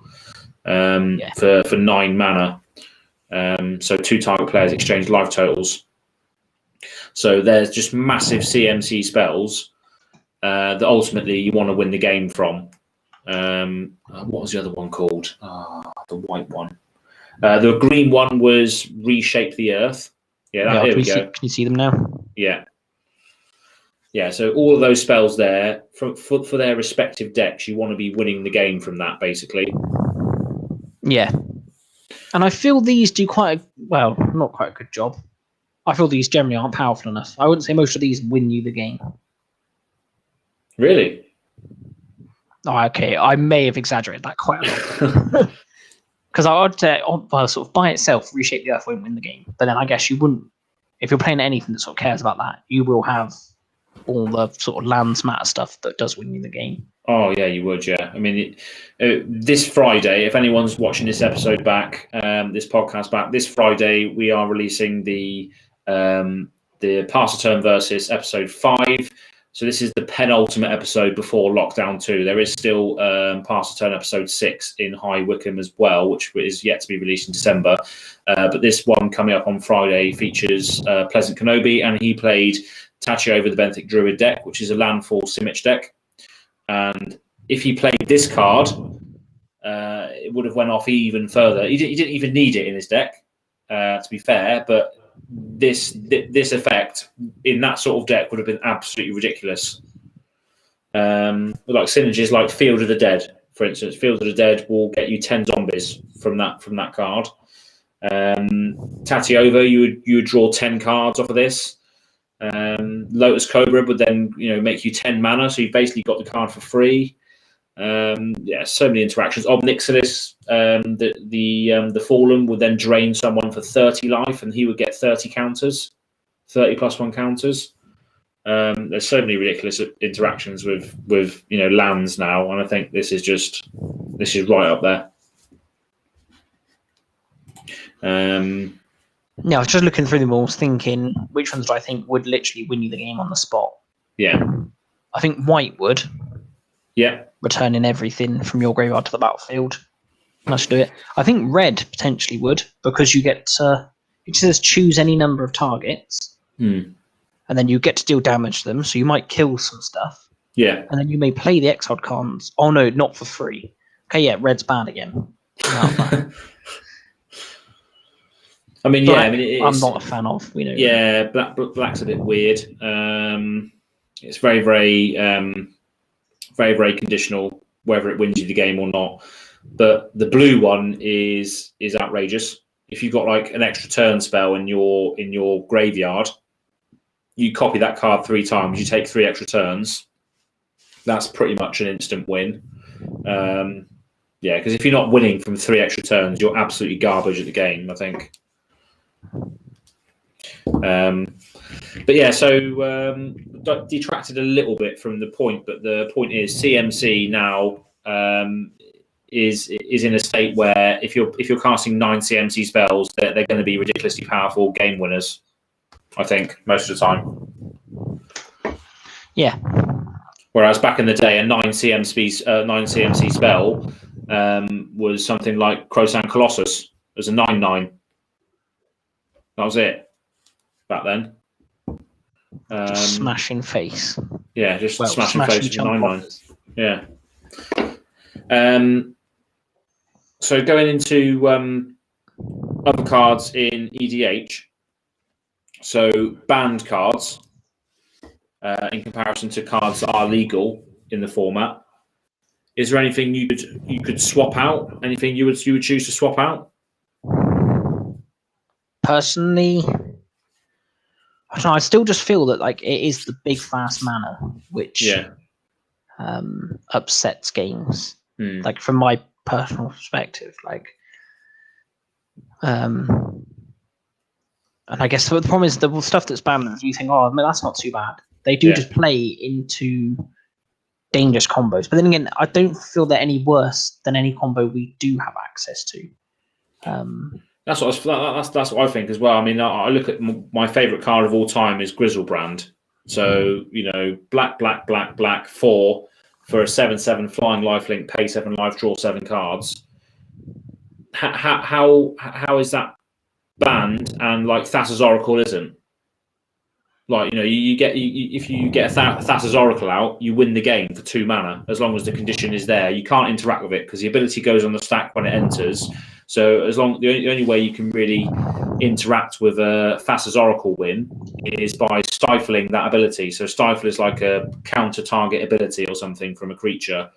for 9 mana. So 2 target players exchange life totals. So there's just massive CMC spells that ultimately you want to win the game from. What was the other one called? The white one. The green one was Reshape the Earth. Yeah, here we go. Can you see them now? Yeah. Yeah, so all of those spells there, for their respective decks, you want to be winning the game from that, basically. Yeah. And I feel these do not quite a good job. I feel these generally aren't powerful enough. I wouldn't say most of these win you the game. Really? Oh, okay. I may have exaggerated that quite a lot. Because I would say, sort of by itself, Reshape the Earth won't win the game. But then I guess you wouldn't, if you're playing anything that sort of cares about that, you will have all the sort of lands matter stuff that does win you the game. Oh, yeah, you would, yeah. I mean, this Friday, if anyone's watching this episode back, this podcast back, this Friday, we are releasing the Pass the Turn Versus episode 5. So this is the penultimate episode before Lockdown 2. There is still Pass the Turn episode 6 in High Wycombe as well, which is yet to be released in December. But this one coming up on Friday features Pleasant Kenobi, and he played Tachi over the Benthic Druid deck, which is a landfall Simic deck. And if he played this card, it would have went off even further. He didn't even need it in his deck, to be fair, but this effect in that sort of deck would have been absolutely ridiculous. Like synergies like Field of the Dead, for instance. Field of the Dead will get you 10 zombies from that card. Tati over, you would draw 10 cards off of this. Lotus Cobra would then make you 10 mana, so you've basically got the card for free. So many interactions. Obnixilis, the Fallen would then drain someone for 30 life, and he would get 30 counters, 30 +1 counters. There's so many ridiculous interactions with lands now, and I think this is right up there. I was just looking through them all, thinking which ones do I think would literally win you the game on the spot. Yeah, I think white would. Yeah, returning everything from your graveyard to the battlefield. Let's do it. I think red potentially would, because you get it says choose any number of targets, and then you get to deal damage to them. So you might kill some stuff. Yeah, and then you may play the exiled cards. Oh no, not for free. Okay, yeah, red's bad again. I mean, Black, I mean, I'm not a fan of. We know. Yeah, black's a bit weird. It's very, very, very, very conditional whether it wins you the game or not. But the blue one is outrageous. If you've got like an extra turn spell in your graveyard, you copy that card 3 times. You take 3 extra turns. That's pretty much an instant win. Yeah, because if you're not winning from 3 extra turns, you're absolutely garbage at the game, I think. But yeah, so detracted a little bit from the point, but the point is CMC now is in a state where if you're casting 9 CMC spells, they're going to be ridiculously powerful game winners. I think most of the time. Yeah. Whereas back in the day, a 9 CMC spell was something like Crosan Colossus. It was a 9/9. That was it back then. Just smashing face. Yeah, just smashing face with 9/9. Yeah. So going into other cards in EDH. So banned cards, in comparison to cards that are legal in the format. Is there anything you could swap out? Anything you would choose to swap out? Personally, I don't know, I still just feel that like it is the big fast mana which upsets games. Like from my personal perspective, like, and I guess the problem is the stuff that's banned. You think, oh, I mean, that's not too bad. They do just play into dangerous combos, but then again, I don't feel they're any worse than any combo we do have access to. That's what I think as well. I mean, I look at my favourite card of all time is Grizzlebrand. So black 4 for a 7/7 flying lifelink, pay 7 life, draw 7 cards. How is that banned? And like Thassa's Oracle isn't. Like if you get a Thassa's Oracle out, you win the game for 2 mana as long as the condition is there. You can't interact with it because the ability goes on the stack when it enters. So the only way you can really interact with a Thassa's Oracle win is by stifling that ability. So stifle is like a counter target ability or something from a creature,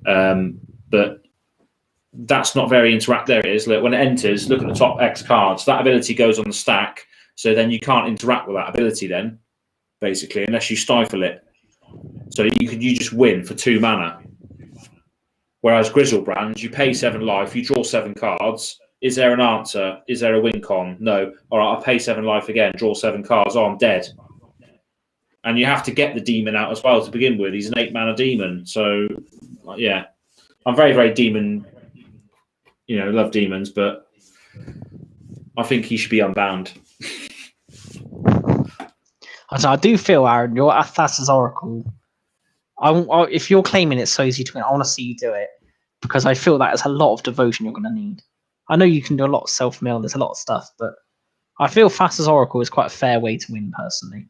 but that's not very interact. There it is. Look, when it enters, look at the top X cards. That ability goes on the stack. So then you can't interact with that ability then, basically, unless you stifle it. So you just win for 2 mana. Whereas Grizzlebrand, you pay 7 life, you draw 7 cards. Is there an answer? Is there a win con? No. All right, I'll pay 7 life again, draw 7 cards. Oh, I'm dead. And you have to get the demon out as well to begin with. He's an 8 mana demon. So, yeah. I'm very, very demon, love demons, but I think he should be unbound. I do feel, Aaron, you're at Thassa's Oracle. If you're claiming it's so easy to win, I want to see you do it because I feel that is a lot of devotion you're going to need. I know you can do a lot of self-mill, there's a lot of stuff, but I feel Thassa's Oracle is quite a fair way to win, personally.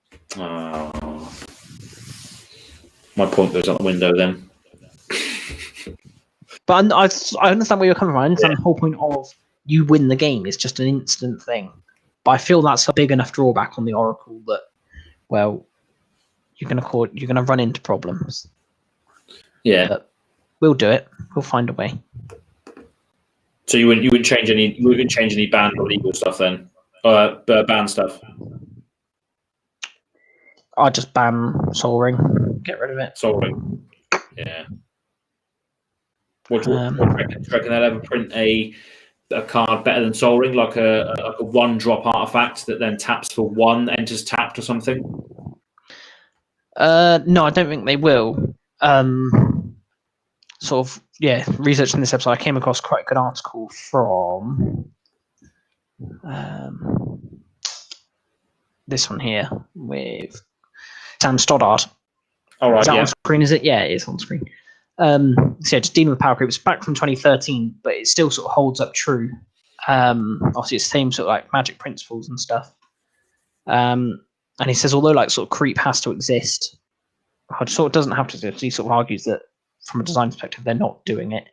My point goes out the window then. But I understand where you're coming from. I understand the whole point of you win the game is just an instant thing. But I feel that's a big enough drawback on the Oracle that, well, you're gonna run into problems. Yeah, but we'll do it. We'll find a way. So you wouldn't change any banned or legal stuff then? Banned stuff. I'll just ban Soul Ring. Get rid of it. Soul Ring. Yeah. What do you reckon they'll ever print a card better than Soul Ring, like a 1-drop artifact that then taps for 1, enters tapped or something? No, I don't think they will. Researching this episode, I came across quite a good article from this one here with Sam Stoddard. All right, is that on screen? Is it? Yeah, it is on screen. Just dealing with power creep. It's back from 2013, but it still sort of holds up true. Obviously, it's the same sort of like magic principles and stuff. And he says, although like sort of creep has to exist, it sort of doesn't have to exist. He sort of argues that from a design perspective, they're not doing it.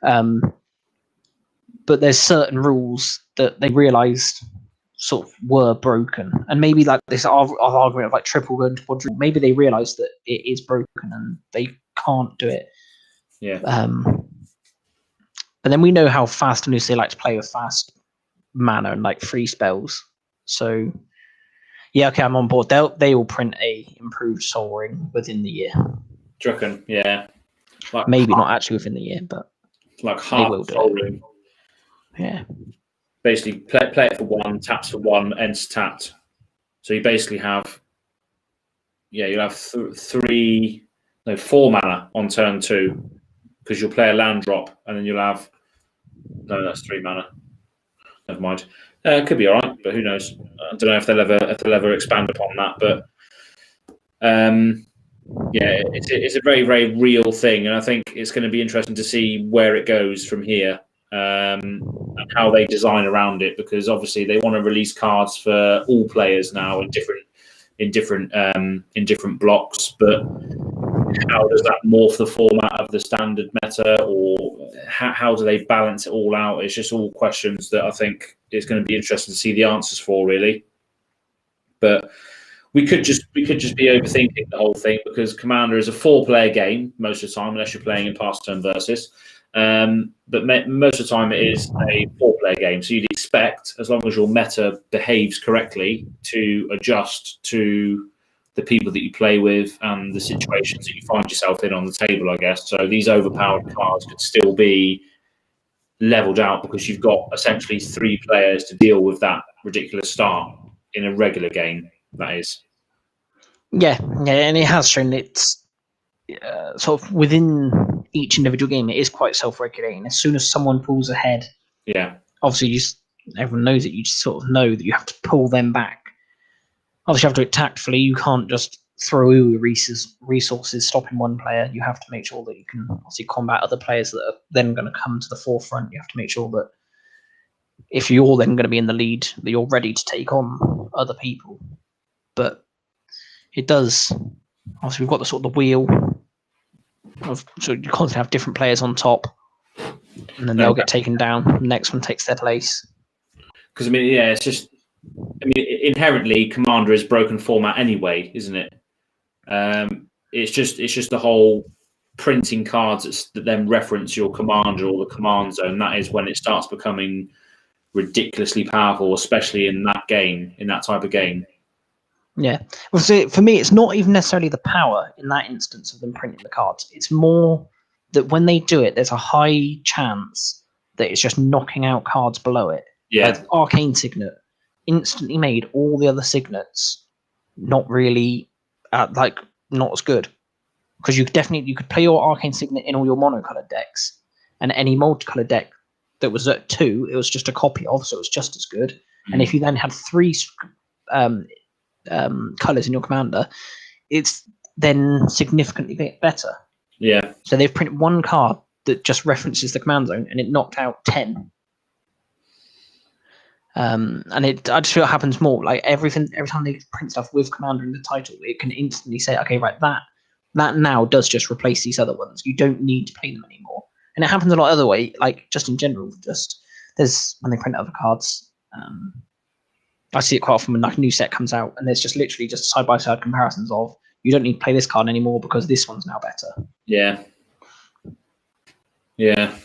But there's certain rules that they realised sort of were broken, and maybe like this argument of like triple going to quadruple, maybe they realised that it is broken and they can't do it. Yeah. But then we know how fast and loose they like to play with fast mana and like free spells. So yeah, okay, I'm on board. They will print a improved Soul Ring within the year. Do you reckon? Yeah. Like maybe not actually within the year, but like half Soul Ring. Yeah. Basically, play it for 1, taps for 1, ends tapped. So you basically have, you'll have 4 mana on turn 2 because you'll play a land drop, and then you'll have that's 3 mana. Never mind. It could be all right, but who knows? I don't know if they'll ever expand upon that. But it's a very, very real thing, and I think it's going to be interesting to see where it goes from here. And how they design around it, because obviously they want to release cards for all players now in different blocks. But how does that morph the format of the standard meta, or how do they balance it all out? It's just all questions that I think is going to be interesting to see the answers for, really. But we could just be overthinking the whole thing, because Commander is a 4-player game most of the time, unless you're playing in past turn versus. But most of the time it is a 4-player game, so you'd expect, as long as your meta behaves correctly, to adjust to the people that you play with and the situations that you find yourself in on the table, I guess. So these overpowered cards could still be leveled out, because you've got essentially 3 players to deal with that ridiculous start in a regular game, that is. Yeah, and it has shown it's sort of within each individual game, it is quite self-regulating. As soon as someone pulls ahead, obviously everyone knows it. You just sort of know that you have to pull them back. Obviously, you have to do it tactfully. You can't just throw your resources stopping one player. You have to make sure that you can obviously combat other players that are then going to come to the forefront. You have to make sure that if you're then going to be in the lead, that you're ready to take on other people. But it does. Obviously, we've got the sort of the wheel. So you constantly have different players on top, and then they'll get taken down. The next one takes their place. Because it's just, inherently Commander is broken format anyway, isn't it? It's just the whole printing cards that then reference your commander or the command zone. That is when it starts becoming ridiculously powerful, especially in that game, in that type of game. Yeah. Well, so for me, it's not even necessarily the power in that instance of them printing the cards. It's more that when they do it, there's a high chance that it's just knocking out cards below it. Yeah. Like Arcane Signet instantly made all the other signets not really, not as good. Because you could play your Arcane Signet in all your monocolored decks, and any multicolored deck that was at 2, it was just a copy of, so it was just as good. Mm. And if you then had 3 colors in your commander, it's then significantly better. Yeah. So they've printed 1 card that just references the command zone, and it knocked out 10. And I just feel it happens more. Like every time they print stuff with commander in the title, it can instantly say, okay, right, that now does just replace these other ones. You don't need to play them anymore. And it happens a lot other way, like just in general. Just there's when they print other cards. I see it quite often when like a new set comes out, and there's just literally just side-by-side comparisons of, you don't need to play this card anymore because this one's now better. Yeah. Yeah.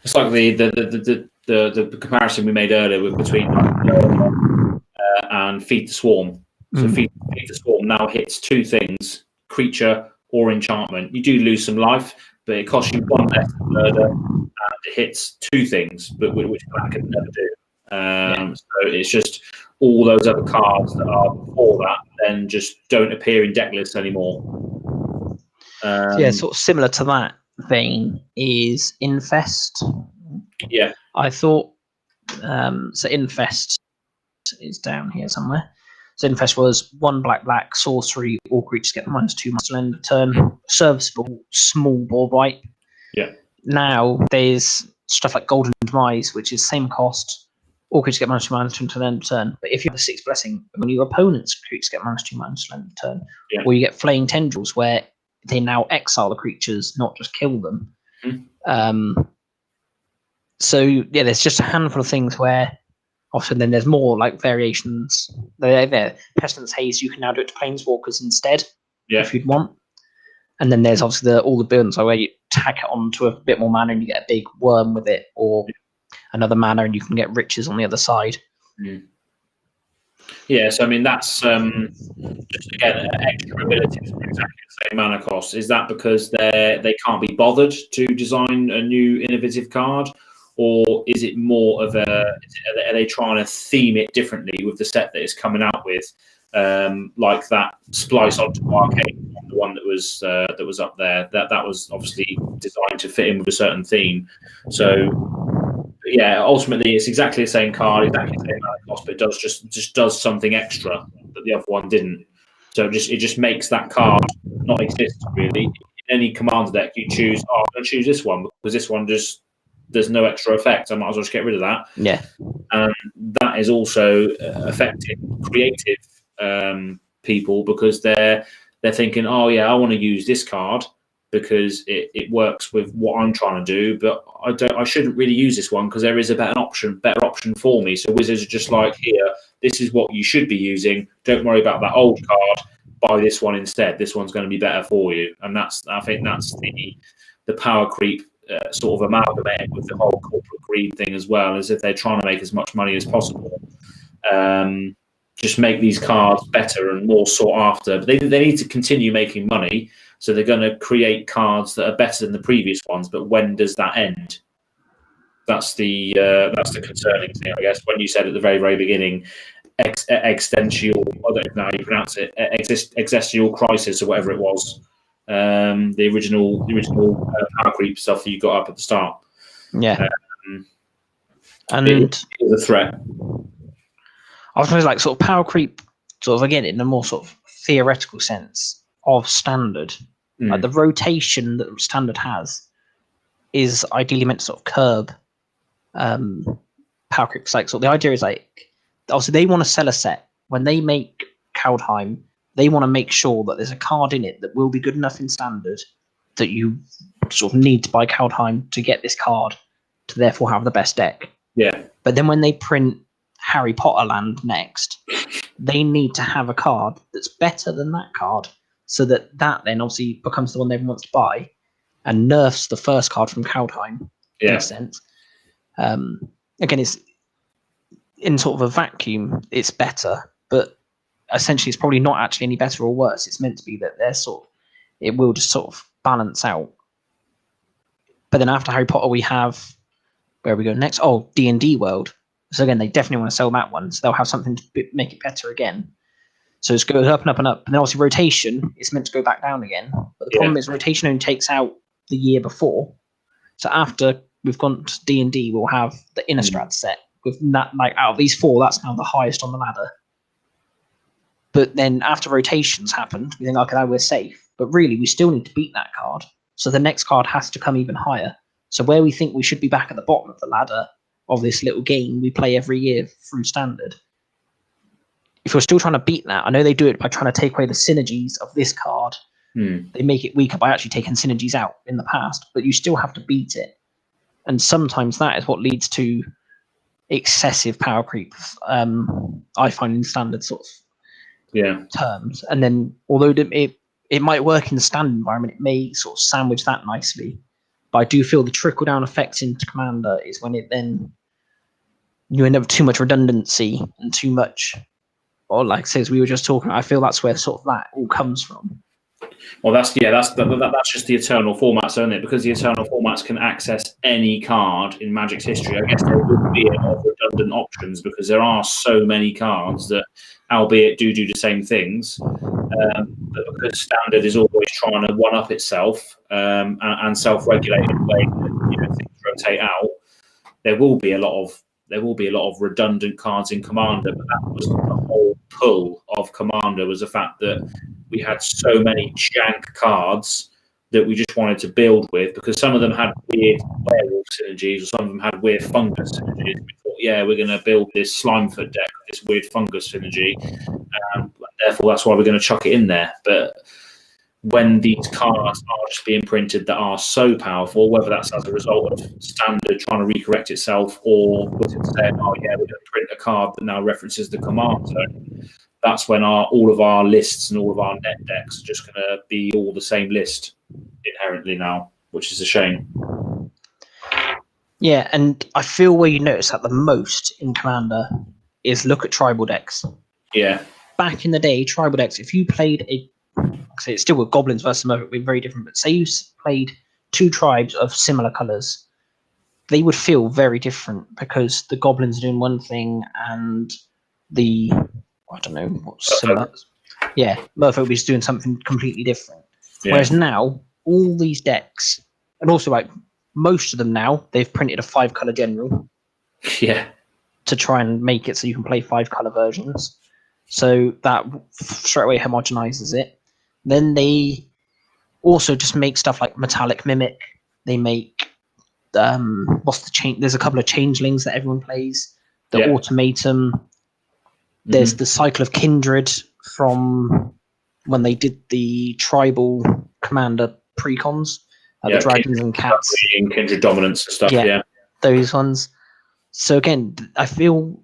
It's like the comparison we made earlier between and Feed the Swarm. So Feed the Swarm now hits 2 things, creature or enchantment. You do lose some life, but it costs you 1 less than murder, and it hits 2 things, but which Black can never do. So it's just all those other cards that are before that then just don't appear in deck lists anymore. Sort of similar to that vein is Infest. Yeah. I thought so Infest is down here somewhere. So Infest was 1 black sorcery, all creatures get -2 monster end of turn, serviceable small board wipe. Yeah. Now there's stuff like Golden Demise, which is same cost. All creatures get -2 until the end of turn. But if you have a 6 blessing, when your opponent's creatures get -2 until the end of turn, or you get Flaying Tendrils, where they now exile the creatures, not just kill them. Mm-hmm. So there's just a handful of things where Often then there's more like variations. There, Pestilence Haze, you can now do it to Planeswalkers instead, if you'd want. And then there's obviously all the builds where you tack it onto a bit more mana and you get a big worm with it, or another mana and you can get riches on the other side. Yeah, so I mean that's just again extra abilities for exactly the same mana cost. Is that because they can't be bothered to design a new innovative card, or is it more of are they trying to theme it differently with the set that it's coming out with, like that Splice onto Arcade, the one that was up there, that was obviously designed to fit in with a certain theme. So yeah, ultimately it's exactly the same card, exactly the same mana cost, but it just does something extra that the other one didn't. So it just makes that card not exist really. In any commander deck you choose, I'm going to choose this one because this one just there's no extra effect. I might as well just get rid of that. Yeah, and that is also affecting creative people because they're thinking, oh yeah, I want to use this card because it works with what I'm trying to do, but I shouldn't really use this one because there is a better option for me. So Wizards are just like, here, this is what you should be using. Don't worry about that old card. Buy this one instead. This one's going to be better for you. And I think that's the power creep sort of amalgamated with the whole corporate greed thing as well, as if they're trying to make as much money as possible. Just make these cards better and more sought after. But they need to continue making money. So they're going to create cards that are better than the previous ones. But when does that end? That's the concerning thing, I guess. When you said at the very, very beginning, existential, I don't know how you pronounce it, existential crisis or whatever it was. The original power creep stuff that you got up at the start. Yeah, and it was a threat. I was going to like sort of power creep, sort of again in a more sort of theoretical sense of standard. Like the rotation that standard has is ideally meant to sort of curb power creeps. Like, so the idea is like, obviously they want to sell a set when they make Kaldheim. They want to make sure that there's a card in it that will be good enough in standard that you sort of need to buy Kaldheim to get this card to therefore have the best deck. Yeah. But then when they print Harry Potter Land next, they need to have a card that's better than that card so that then obviously becomes the one everyone wants to buy and nerfs the first card from Kaldheim. Yeah. Makes sense. Again, it's in sort of a vacuum, it's better, but essentially it's probably not actually any better or worse. It's meant to be that it will just sort of balance out. But then after Harry Potter, we have, where we go next? Oh, D&D World. So again, they definitely want to sell that one. So they'll have something to make it better again. So it goes up and up and up. And then obviously rotation is meant to go back down again. But the problem is rotation only takes out the year before. So after we've gone to D&D, we'll have the Innistrad set. With that, like out of these four, that's now the highest on the ladder. But then after rotations happened, we think, okay, now we're safe. But really, we still need to beat that card. So the next card has to come even higher. So where we think we should be back at the bottom of the ladder of this little game we play every year through standard, if you're still trying to beat that, I know they do it by trying to take away the synergies of this card. They make it weaker by actually taking synergies out in the past, but you still have to beat it. And sometimes that is what leads to excessive power creep, I find, in standard sort of terms. And then although it might work in the standard environment, it may sort of sandwich that nicely. But I do feel the trickle down effects into Commander is when you end up with too much redundancy and too much, or like says we were just talking, I feel that's where sort of that all comes from. Well, that's just the Eternal formats, isn't it? Because the Eternal formats can access any card in Magic's history. I guess there would be a lot of redundant options because there are so many cards that, albeit do the same things, but because Standard is always trying to one up itself and self-regulate in a way that things rotate out, there will be a lot of redundant cards in Commander. But that was the whole pull of Commander, was the fact that we had so many jank cards that we just wanted to build with, because some of them had weird werewolf synergies or some of them had weird fungus synergies. We thought, we're going to build this Slimefoot deck with this weird fungus synergy. Therefore, that's why we're going to chuck it in there. But when these cards are just being printed that are so powerful, whether that's as a result of Standard trying to recorrect itself or Wizards saying, oh yeah, we're going to print a card that now references the command zone, that's when all of our lists and all of our net decks are just going to be all the same list inherently now, which is a shame. Yeah, and I feel where you notice that the most in Commander is look at tribal decks. Yeah. Back in the day, tribal decks, if you played say it's still with goblins versus Merfolk, we're very different, but say you played two tribes of similar colours, they would feel very different because the goblins are doing one thing and the, I don't know, what's similar. Yeah, Merfolk is doing something completely different. Yeah. Whereas now, all these decks, and also like most of them now, they've printed a 5-colour general. Yeah. To try and make it so you can play 5-colour versions. So that straight away homogenizes it. Then they also just make stuff like Metallic Mimic. They make what's the change? There's a couple of changelings that everyone plays. The Automatum. There's the Cycle of Kindred from when they did the tribal Commander precons, the dragons and cats, Kindred dominance and stuff. Yeah, those ones. So again, I feel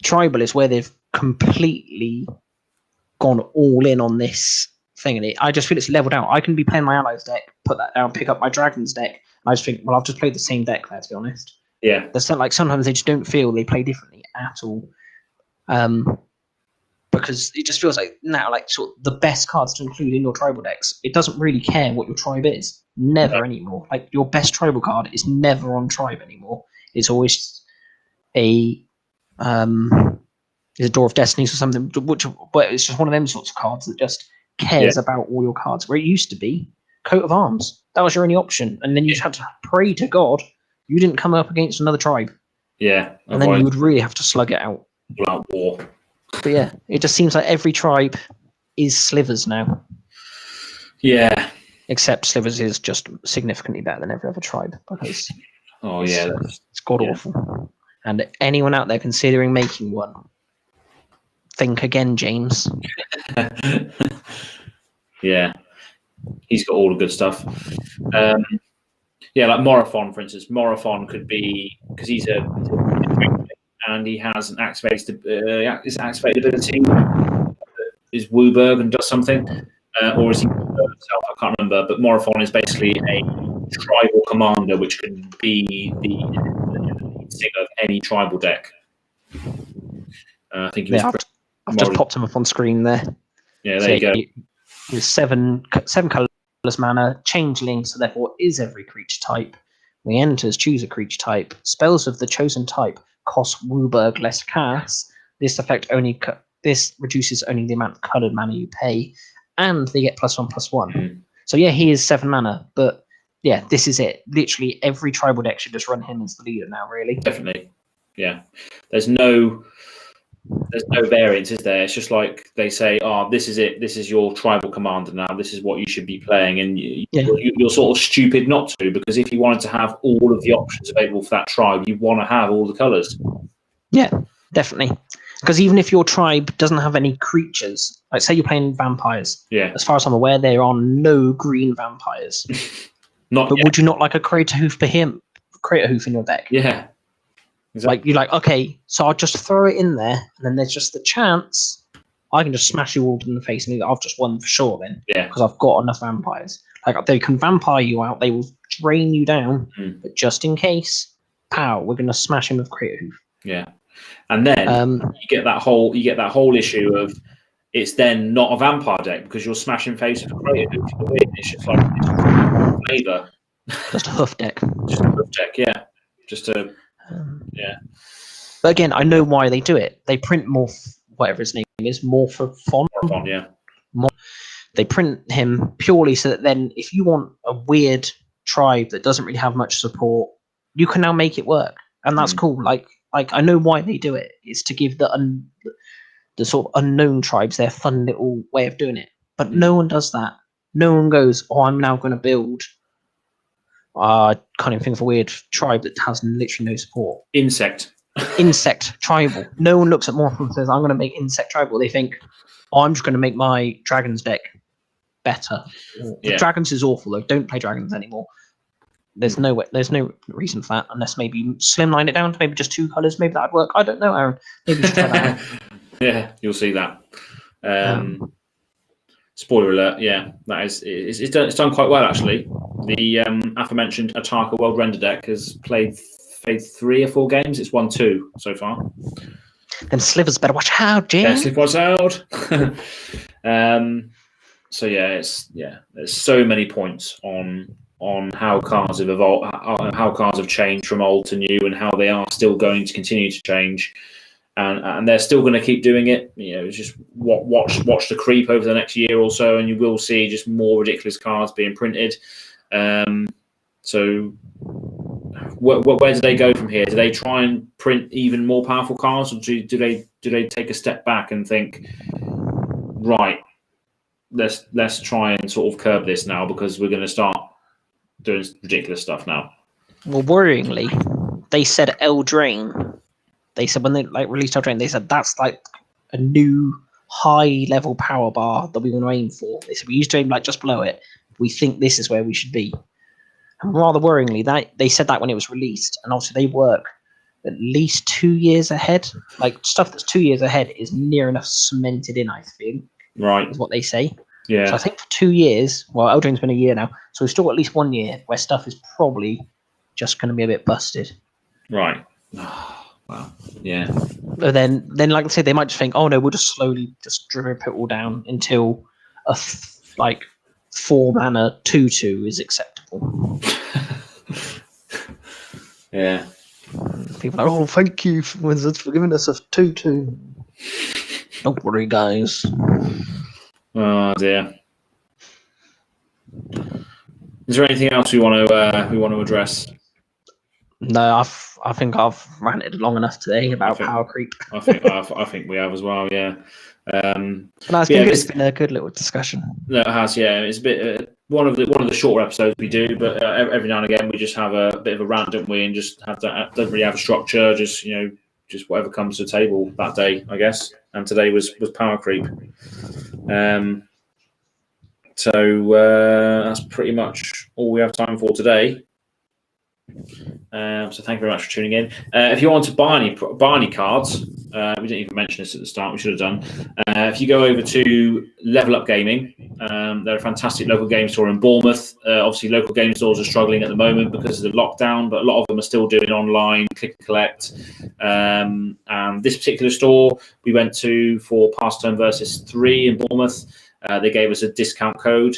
tribal is where they've completely gone all in on this thing, and I just feel it's leveled out. I can be playing my allies deck, put that down, pick up my dragons deck, and I just think, well, I've just played the same deck there, to be honest. Yeah, there's like sometimes they just don't feel they play differently at all, because it just feels like now, like sort of the best cards to include in your tribal decks. It doesn't really care what your tribe is, never anymore. Like your best tribal card is never on tribe anymore. It's always a Door of Destinies or something, but it's just one of them sorts of cards that just cares about all your cards. Where it used to be Coat of Arms, that was your only option, and then you just had to pray to God you didn't come up against another tribe. Yeah, and then you would really have to slug it out. War. But yeah, it just seems like every tribe is Slivers now. Yeah, except Slivers is just significantly better than every other tribe because it's god awful. And anyone out there considering making one, think again, James. Yeah, he's got all the good stuff. Like Morophon, for instance. Morophon could be, because he's a and he has an activated ability. Is Wooburg and does something, or is he himself? I can't remember. But Morophon is basically a tribal commander, which can be the singer of any tribal deck. I think he was. I've just popped him up on screen there. Yeah, there you go. He was seven colorless mana, changeling, so therefore is every creature type. When he enters, choose a creature type. Spells of the chosen type cost Wooburg less cast. This effect this reduces only the amount of coloured mana you pay, and they get +1/+1. So yeah, he is 7 mana, but yeah, this is it. Literally every tribal deck should just run him as the leader now, really. Definitely. Yeah. There's no variance, is there? It's just like they say, this is it. This is your tribal commander now. This is what you should be playing. And you're sort of stupid not to, because if you wanted to have all of the options available for that tribe, you want to have all the colours. Yeah, definitely. Because even if your tribe doesn't have any creatures, like say you're playing vampires, as far as I'm aware, there are no green vampires. Would you not like a Crater Hoof in your deck? Yeah. Exactly. Like you're like, okay, so I'll just throw it in there, and then there's just the chance I can just smash you all in the face, and I've just won for sure then. Yeah. Because I've got enough vampires. Like they can vampire you out, they will drain you down, but just in case, we're gonna smash him with Crater Hoof. Yeah. And then you get that whole issue of it's then not a vampire deck because you're smashing face with Crater Hoof. It's just like flavor. Just a hoof deck. Just a hoof deck, yeah. Just a But again, I know why they do it. They print whatever his name is, Morphophon. Yeah. They print him purely so that then if you want a weird tribe that doesn't really have much support, you can now make it work. And that's cool. Like I know why they do it. It's to give the sort of unknown tribes their fun little way of doing it. But no one does that. No one goes, I'm now going to build... I can't even think of a weird tribe that has literally no support. Insect. insect tribal. No one looks at Morphle and says, I'm going to make insect tribal. They think, oh, I'm just going to make my dragons deck better. Yeah. Dragons is awful, though. Don't play dragons anymore. There's no reason for that, unless maybe slimline it down to maybe just 2 colours. Maybe that'd work. I don't know, Aaron. Maybe you should try that out. Yeah, you'll see that. Spoiler alert, yeah, that is it's done quite well, actually. The aforementioned Ataka World Render deck has played 3 or 4 games. It's won 2 so far. Then Slivers better watch out, Jim. Slivers watch out. So there's so many points on how cards have evolved, how cards have changed from old to new, and how they are still going to continue to change. And they're still going to keep doing it. Just watch the creep over the next year or so, and you will see just more ridiculous cards being printed. So where do they go from here? Do they try and print even more powerful cards, or do they take a step back and think, right, let's try and sort of curb this now, because we're going to start doing ridiculous stuff now? Well, worryingly, they said Eldraine. They said when they released Eldraine, they said that's like a new high level power bar that we want to aim for. They said we used to aim just below it. We think this is where we should be. And rather worryingly, that they said that when it was released, and obviously they work at least 2 years ahead. Stuff that's 2 years ahead is near enough cemented in, I think. Right. Is what they say. Yeah. So I think for 2 years, well, Eldraine's been a year now, so we've still got at least 1 year where stuff is probably just going to be a bit busted. Right. Wow. Yeah. But then, like I said, they might just think, oh no, we'll just slowly just drip it all down until a 4-mana 2/2 is acceptable. Yeah. People are like, oh, thank you, Wizards, for giving us a 2/2. Don't worry, guys. Oh dear. Is there anything else we want to address? No, I think I've ranted long enough today about power creep. I think we have as well. Yeah. It's been a good little discussion. No, it has. Yeah, it's a bit one of the shorter episodes we do, but every now and again we just have a bit of a rant, don't we? And just don't really have a structure. Just whatever comes to the table that day, I guess. And today was power creep. So that's pretty much all we have time for today. So thank you very much for tuning in. If you want to buy any cards, we didn't even mention this at the start. We should have done. If you go over to Level Up Gaming, they're a fantastic local game store in Bournemouth. Obviously, local game stores are struggling at the moment because of the lockdown, but a lot of them are still doing online click and collect. And this particular store we went to for Past Turn Versus 3 in Bournemouth. They gave us a discount code,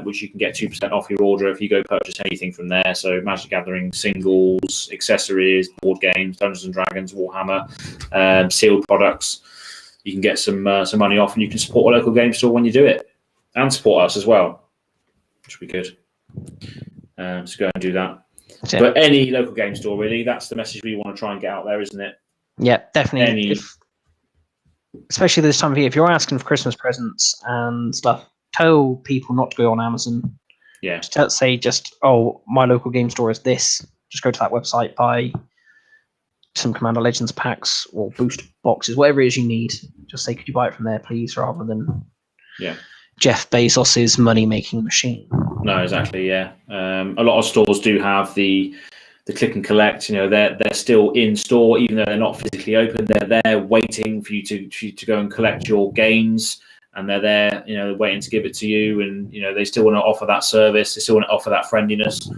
which you can get 2% off your order if you go purchase anything from there. So Magic the Gathering, singles, accessories, board games, Dungeons and Dragons, Warhammer, sealed products. You can get some money off, and you can support a local game store when you do it, and support us as well, which would be good. So go and do that. Yeah. But any local game store, really, that's the message we want to try and get out there, isn't it? Yeah, definitely. Especially this time of year, if you're asking for Christmas presents and stuff, tell people not to go on Amazon. Yeah. Oh, my local game store is this. Just go to that website, buy some Commander Legends packs or booster boxes, whatever it is you need. Just say, could you buy it from there, please, rather than Jeff Bezos's money-making machine. No, exactly, yeah. A lot of stores do have the click and collect. They're still in store, even though they're not physically open. They're there waiting for you to go and collect your games, and they're there, waiting to give it to you. And they still want to offer that service. They still want to offer that friendliness.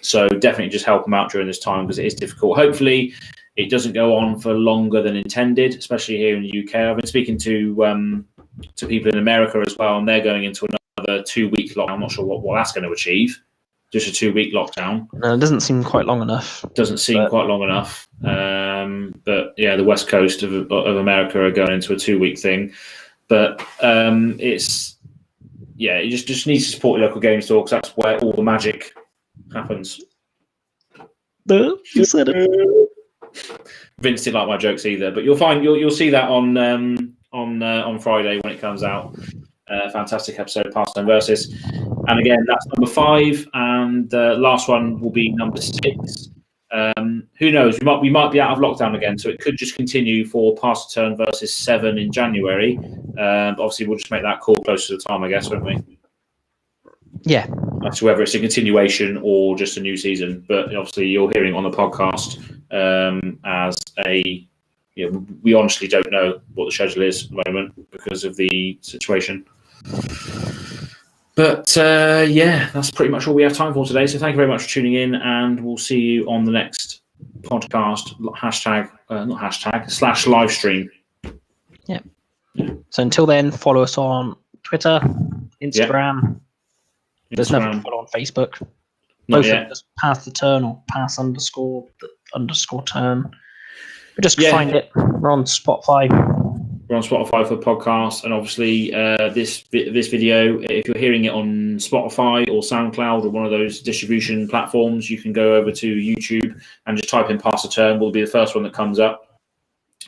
So definitely just help them out during this time, because it is difficult. Hopefully, it doesn't go on for longer than intended, especially here in the UK. I've been speaking to people in America as well, and they're going into another 2-week lockdown. I'm not sure what that's going to achieve. Just a 2-week lockdown. No, it doesn't seem quite long enough. Quite long enough. But yeah, the West Coast of America are going into a 2-week thing. But you just need to support your local game store, because that's where all the magic happens. No, you said it. Vince didn't like my jokes either, but you'll see that on Friday when it comes out. Fantastic episode, Past Time Versus. And again, that's number 5, and the last one will be number 6. who knows? We might be out of lockdown again, so it could just continue for Pass the Turn versus 7 in January. Obviously, we'll just make that call closer to the time, I guess, won't we? Yeah. As to whether it's a continuation or just a new season. But obviously, you're hearing on the podcast as a. We honestly don't know what the schedule is at the moment because of the situation. But that's pretty much all we have time for today. So thank you very much for tuning in, and we'll see you on the next podcast. / live stream. Yeah. So until then, follow us on Twitter, Instagram. There's nothing to follow on Facebook. Not Both yet. of them just Pass the Turn or Pass _ turn. But just find it. We're on Spotify. We're on Spotify for podcasts, and obviously this video, if you're hearing it on Spotify or SoundCloud or one of those distribution platforms, you can go over to YouTube and just type in Pass the Turn. Will be the first one that comes up,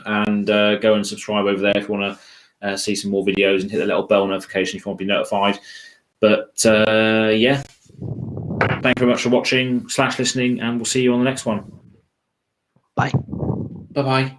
and go and subscribe over there if you want to see some more videos, and hit the little bell notification if you want to be notified. But thank you very much for watching / listening, and we'll see you on the next one. Bye. Bye-bye.